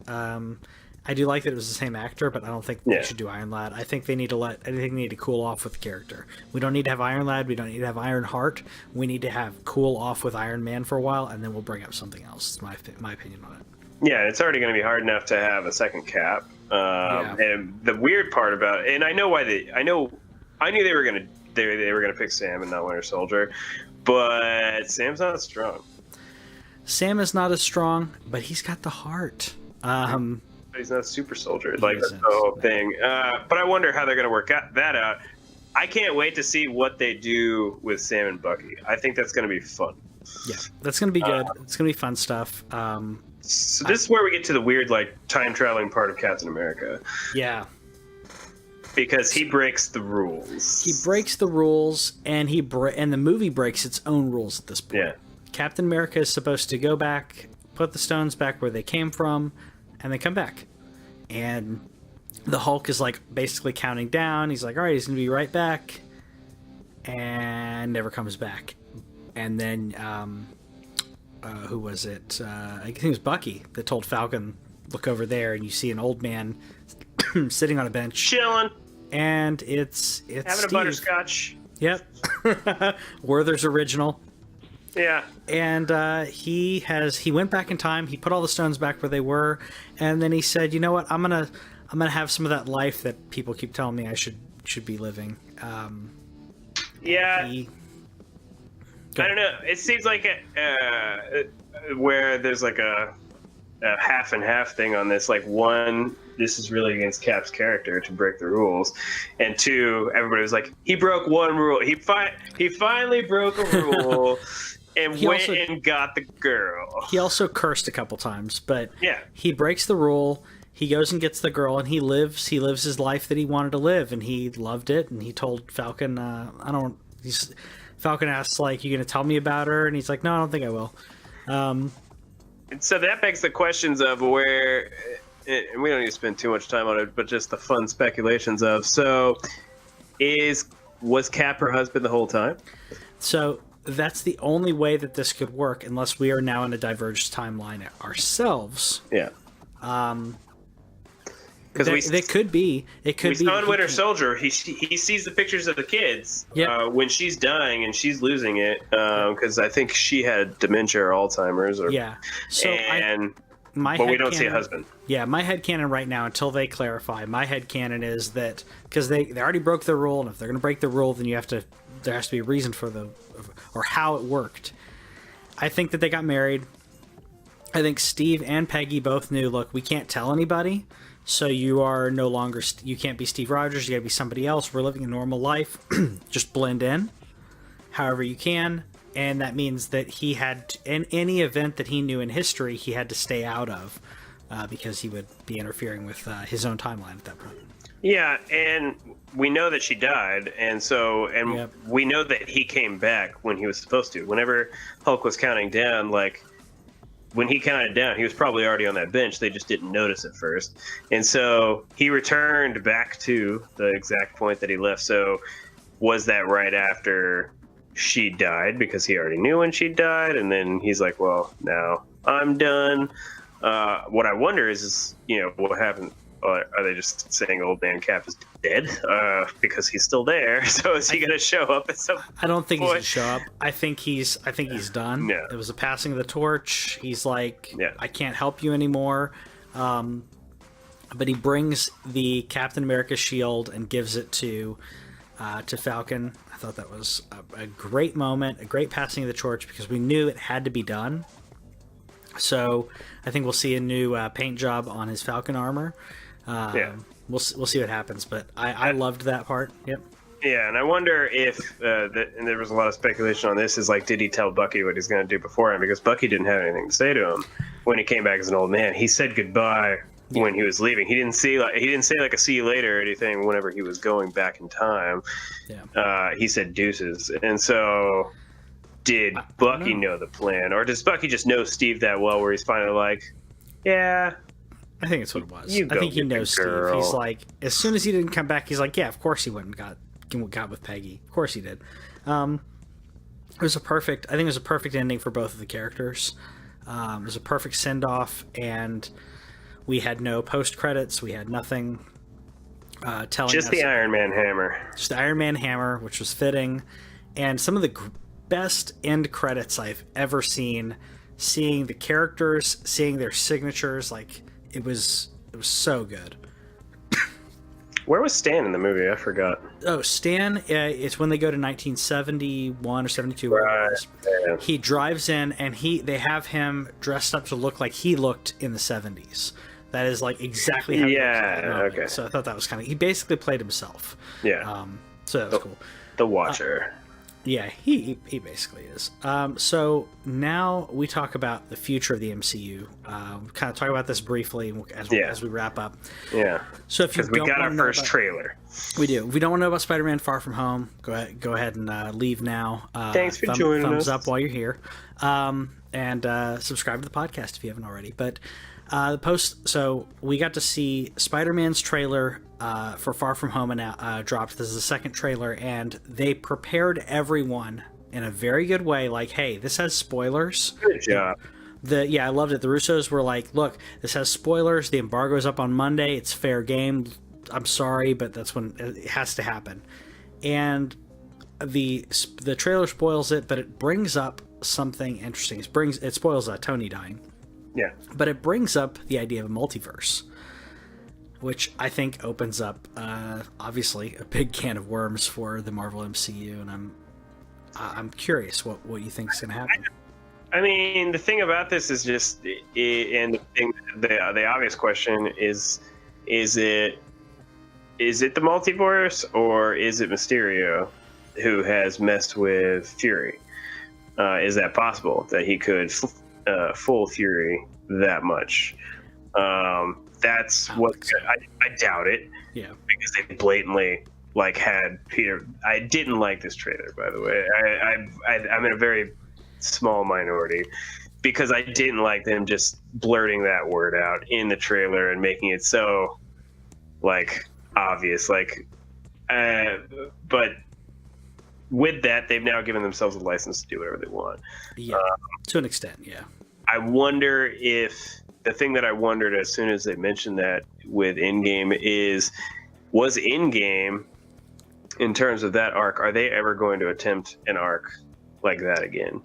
I do like that it was the same actor, but I don't think they should do Iron Lad. I think they need to cool off with the character. We don't need to have Iron Lad. We don't need to have Iron Heart. We need to have cool off with Iron Man for a while, and then we'll bring up something else. It's my opinion on it. Yeah, it's already going to be hard enough to have a second Cap. And the weird part about it, and I know why I knew they were going to pick Sam and not Winter Soldier, but Sam's not strong. Sam is not as strong, but he's got the heart. But he's not a super soldier. That's the whole thing. But I wonder how they're going to work that out. I can't wait to see what they do with Sam and Bucky. I think that's going to be fun. Yeah, that's going to be good. It's going to be fun stuff. So this is where we get to the weird, like, time traveling part of Captain America. Yeah. Because he breaks the rules. He breaks the rules, and and the movie breaks its own rules at this point. Yeah. Captain America is supposed to go back, put the stones back where they came from, and they come back. And the Hulk is like basically counting down. He's like, all right, he's going to be right back. And never comes back. And then, who was it? I think it was Bucky that told Falcon, look over there, and you see an old man sitting on a bench. Chilling. And it's having Steve. a butterscotch. Yep. Werther's original. Yeah. And he went back in time. He put all the stones back where they were, and then he said, "You know what? I'm gonna have some of that life that people keep telling me I should be living." Yeah. I don't know. It seems like where there's like a half and half thing on this. Like, one, this is really against Cap's character to break the rules, and two, everybody was like, he broke one rule. He finally broke a rule. And and got the girl. He also cursed a couple times, but yeah, he breaks the rule. He goes and gets the girl, and he lives his life that he wanted to live, and he loved it. And he told Falcon, Falcon asks, like, you gonna tell me about her? And he's like, no, I don't think I will. So that begs the questions of where, and we don't need to spend too much time on it, but just the fun speculations of, so was Cap her husband the whole time? So that's the only way that this could work, unless we are now in a diverged timeline ourselves. Yeah. Because it could be. We saw in Winter Soldier. He sees the pictures of the kids when she's dying and she's losing it because I think she had dementia or Alzheimer's. Yeah. So but we don't see a husband. Yeah, my headcanon right now, until they clarify, my headcanon is that because they already broke the rule, and if they're going to break the rule, then there has to be a reason for or how it worked. I think that they got married. I think Steve and Peggy both knew, look, we can't tell anybody, so you are no longer, you can't be Steve Rogers, you gotta be somebody else. We're living a normal life. Just blend in however you can. And that means that he had, in any event that he knew in history, he had to stay out of because he would be interfering with his own timeline at that point. Yeah, and we know that she died, and we know that he came back when he was supposed to. Whenever Hulk was counting down, like, when he counted down, he was probably already on that bench. They just didn't notice at first. And so he returned back to the exact point that he left. So was that right after she died? Because he already knew when she died, and then he's like, well, now I'm done. What I wonder is what happened. Are they just saying old man Cap is dead because he's still there? So is he going to show up at some point? I don't think he's going to show up. I think he's done. Yeah. It was a passing of the torch. He's like, yeah. I can't help you anymore. But he brings the Captain America shield and gives it to Falcon. I thought that was a great moment, a great passing of the torch, because we knew it had to be done. So I think we'll see a new paint job on his Falcon armor. We'll see what happens, but I loved that part. Yep. Yeah, and I wonder if and there was a lot of speculation on this. Is like, did he tell Bucky what he's going to do beforehand? Because Bucky didn't have anything to say to him when he came back as an old man. He said goodbye when he was leaving. He didn't say like a see you later or anything. Whenever he was going back in time, he said deuces. And so, did Bucky know the plan, or does Bucky just know Steve that well, where he's finally like, yeah? I think that's what it was. I think he knows Steve. He's like, as soon as he didn't come back, he's like, yeah, of course he went and got with Peggy. Of course he did. It was a perfect ending for both of the characters. It was a perfect send-off, and we had no post-credits. We had nothing telling us. Just the Iron Man hammer. Just the Iron Man hammer, which was fitting. And some of the best end credits I've ever seen. Seeing the characters, seeing their signatures, like... It was so good. Where was Stan in the movie? I forgot. Oh, Stan, it's when they go to 1971 or 72. Right. Yeah. He drives in, and they have him dressed up to look like he looked in the 70s. That is like exactly how he looks. Okay. So I thought that was kind of... He basically played himself. Yeah. So that was cool. The Watcher. Yeah, he basically is. So now we talk about the future of the MCU. Kind of talk about this briefly as we wrap up. Yeah. So if you Because we got our first trailer. We do. If we don't want to know about Spider-Man Far From Home, go ahead and leave now. Thanks for joining us. Thumbs up while you're here. And subscribe to the podcast if you haven't already. But so we got to see Spider-Man's trailer for Far From Home and dropped. This is the second trailer, and they prepared everyone in a very good way. Like, hey, this has spoilers. Good job. I loved it. The Russos were like, look, this has spoilers. The embargo's up on Monday. It's fair game. I'm sorry, but that's when it has to happen. And the trailer spoils it, but it brings up something interesting. It spoils Tony dying. Yeah. But it brings up the idea of a multiverse, which I think opens up, obviously, a big can of worms for the Marvel MCU, and I'm curious what you think is going to happen. I mean, the thing about this is just, and the obvious question is it the multiverse, or is it Mysterio who has messed with Fury? Is that possible that he could fool Fury that much? That's what I doubt it. Yeah, because they blatantly had Peter. I didn't like this trailer, by the way. I'm in a very small minority because I didn't like them just blurting that word out in the trailer and making it so obvious. But with that, they've now given themselves a license to do whatever they want. Yeah, to an extent, yeah. I wonder if the thing that I wondered as soon as they mentioned that with Endgame was Endgame, in terms of that arc, are they ever going to attempt an arc like that again?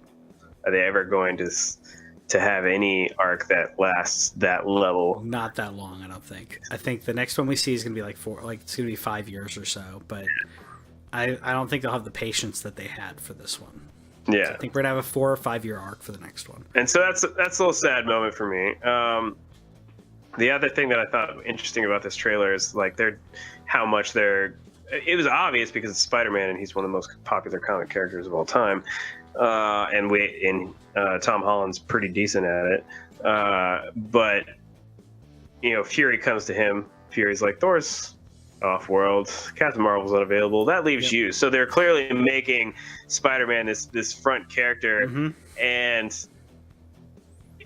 Are they ever going to have any arc that lasts that level? Not that long, I don't think. I think the next one we see is going to be it's going to be 5 years or so, but I don't think they'll have the patience that they had for this one. Yeah. So I think we're going to have a 4 or 5 year arc for the next one. And so that's a little sad moment for me. The other thing that I thought interesting about this trailer is how much it was obvious because it's Spider-Man and he's one of the most popular comic characters of all time. And Tom Holland's pretty decent at it. But Fury comes to him. Fury's like, Thor's off-world, Captain Marvel's unavailable. That leaves you. So they're clearly making Spider-Man this front character, and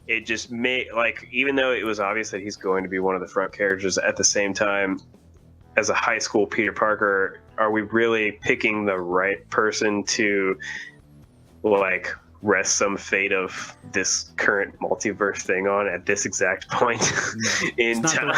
it just made even though it was obvious that he's going to be one of the front characters, at the same time, as a high school Peter Parker, are we really picking the right person to rest some fate of this current multiverse thing on at this exact point in time?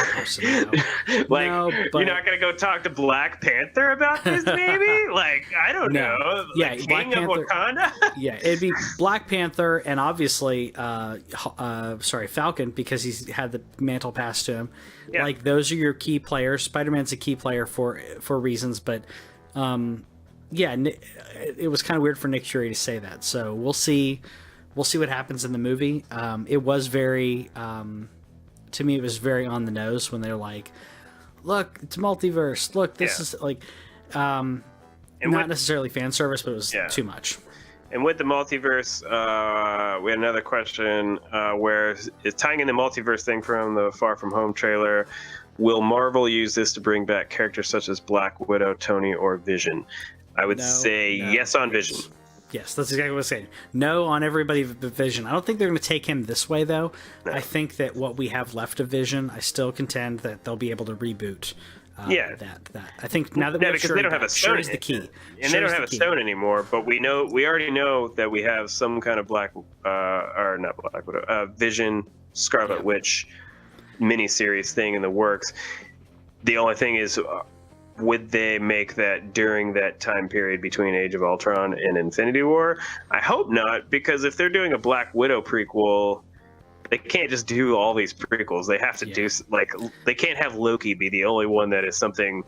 You're not gonna go talk to Black Panther about this, maybe? I don't know. Yeah, King of Wakanda. Yeah, it'd be Black Panther and obviously, Falcon, because he's had the mantle passed to him. Yeah. Those are your key players. Spider-Man's a key player for reasons, but it was kind of weird for Nick Fury to say that. So we'll see what happens in the movie. It was very, to me, it was very on the nose when they're like, look, it's multiverse. Look, this is not necessarily fan service, but it was too much. And with the multiverse, we had another question where is tying in the multiverse thing from the Far From Home trailer. Will Marvel use this to bring back characters such as Black Widow, Tony, or Vision? I would say yes on Vision. Yes, that's exactly what I was saying. No on everybody but Vision. I don't think they're going to take him this way, though. No. I think that what we have left of Vision, I still contend that they'll be able to reboot that. I think now that we have because they don't have a stone is the key. And they don't have a stone anymore, but we already know that we have some kind of Vision, Scarlet Witch miniseries thing in the works. The only thing is, would they make that during that time period between Age of Ultron and Infinity War? I hope not, because if they're doing a Black Widow prequel, they can't just do all these prequels. They have to do they can't have Loki be the only one that is something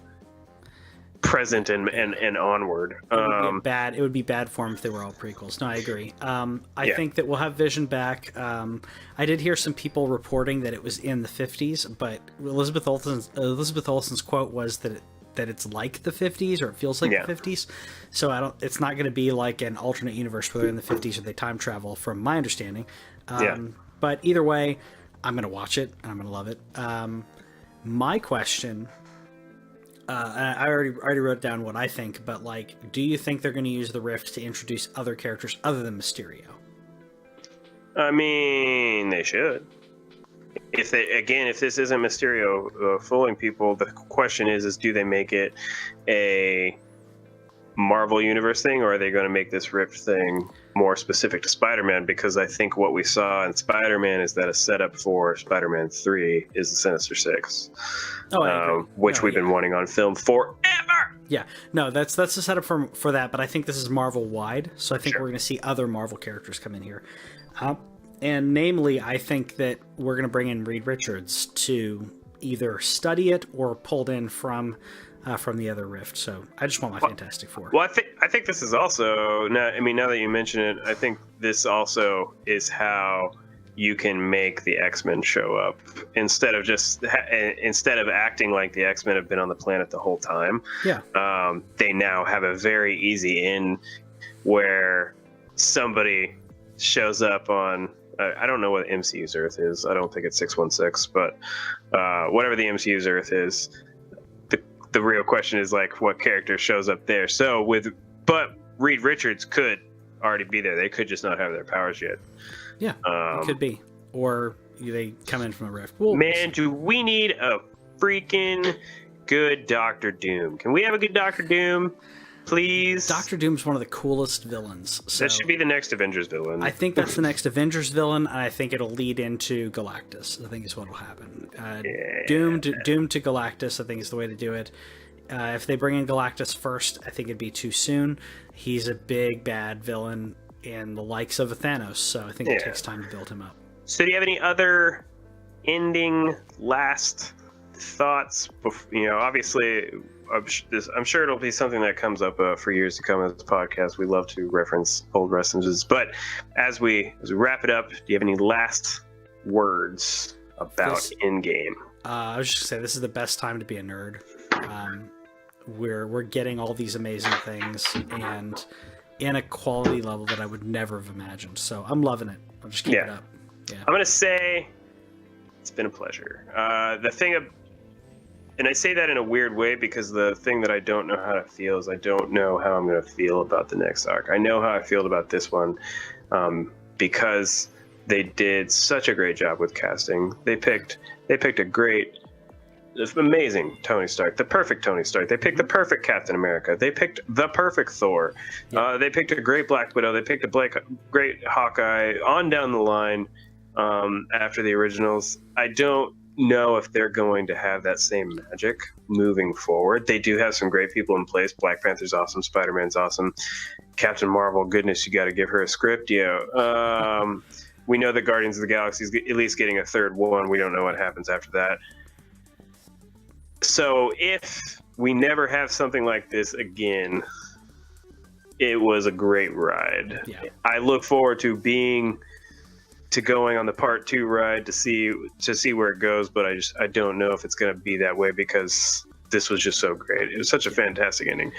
present and onward. It would be bad form if they were all prequels. No, I agree. I think that we'll have Vision back. I did hear some people reporting that it was in the 50s, but Elizabeth Olsen's quote was that that it's like the 50s, or it feels like the 50s. So it's not going to be like an alternate universe where they're in the 50s or they time travel, from my understanding. But either way, I'm going to watch it and I'm going to love it. My question, I already wrote down what I think, but like, do you think they're going to use the Rift to introduce other characters other than Mysterio? I mean, they should. If this isn't Mysterio fooling people, the question is do they make it a Marvel Universe thing, or are they going to make this Rift thing more specific to Spider-Man? Because I think what we saw in Spider-Man is that a setup for Spider-Man 3 is the Sinister Six, which we've been wanting on film forever. Yeah, no, that's the setup for that, but I think this is Marvel wide, so I think we're going to see other Marvel characters come in here. And namely, I think that we're going to bring in Reed Richards to either study it or pulled in from the other Rift. So I just want my Fantastic Four. Well, I think this is also now that you mention it, I think this also is how you can make the X-Men show up instead of acting like the X-Men have been on the planet the whole time. Yeah. They now have a very easy in where somebody shows up on. I don't know what MCU's Earth is. I don't think it's 616, but whatever the MCU's Earth is, the real question is like what character shows up there. But Reed Richards could already be there. They could just not have their powers yet. Yeah, it could be, or they come in from a rift. Man, do we need a freaking good Doctor Doom? Can we have a good Doctor Doom? Please. Doctor Doom's one of the coolest villains. So that should be the next Avengers villain. I think that's the next Avengers villain, and I think it'll lead into Galactus. I think is what will happen. Doom to Galactus, I think, is the way to do it. If they bring in Galactus first, I think it'd be too soon. He's a big, bad villain in the likes of a Thanos, so I think it takes time to build him up. So do you have any other last thoughts? Obviously, I'm sure it'll be something that comes up for years to come on this podcast. We love to reference old wrestlers, but as we wrap it up, do you have any last words about Endgame? I was just gonna say this is the best time to be a nerd. We're getting all these amazing things and in a quality level that I would never have imagined. So I'm loving it. I'll just keep it up. Yeah. I'm gonna say it's been a pleasure. And I say that in a weird way because the thing that I don't know how to feel is I don't know how I'm going to feel about the next arc. I know how I feel about this one because they did such a great job with casting. They picked a great, amazing Tony Stark, the perfect Tony Stark. They picked the perfect Captain America. They picked the perfect Thor. Yeah. They picked a great Black Widow. They picked a great Hawkeye on down the line after the originals. I don't know if they're going to have that same magic moving forward. They do have some great people in place. Black Panther's awesome. Spider-Man's awesome. Captain Marvel, goodness, you got to give her a script. We know that Guardians of the Galaxy is at least getting a third one. We don't know what happens after that. So if we never have something like this again, it was a great ride. Yeah. I look forward to going on the part 2 ride to see where it goes, but I don't know if it's going to be that way because this was just so great. It was such a fantastic ending.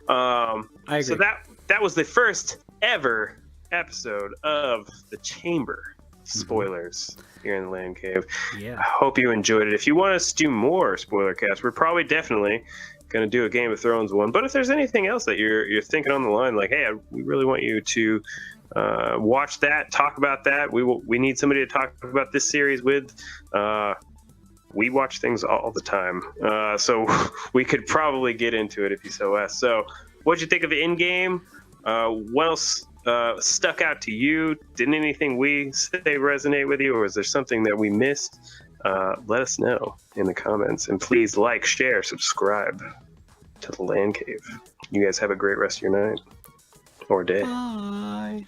I agree. So that was the first ever episode of The Chamber. Spoilers here in the TheLanCave. Yeah. I hope you enjoyed it. If you want us to do more spoiler casts, we're probably definitely going to do a Game of Thrones one. But if there's anything else that you're thinking on the line, like, hey, we really want you to watch that, talk about that. We need somebody to talk about this series with. We watch things all the time, so we could probably get into it if you so ask. So, what'd you think of Endgame? What else stuck out to you? Didn't anything we say resonate with you, or is there something that we missed? Let us know in the comments, and please like, share, subscribe to the TheLanCave. You guys have a great rest of your night or day. Bye.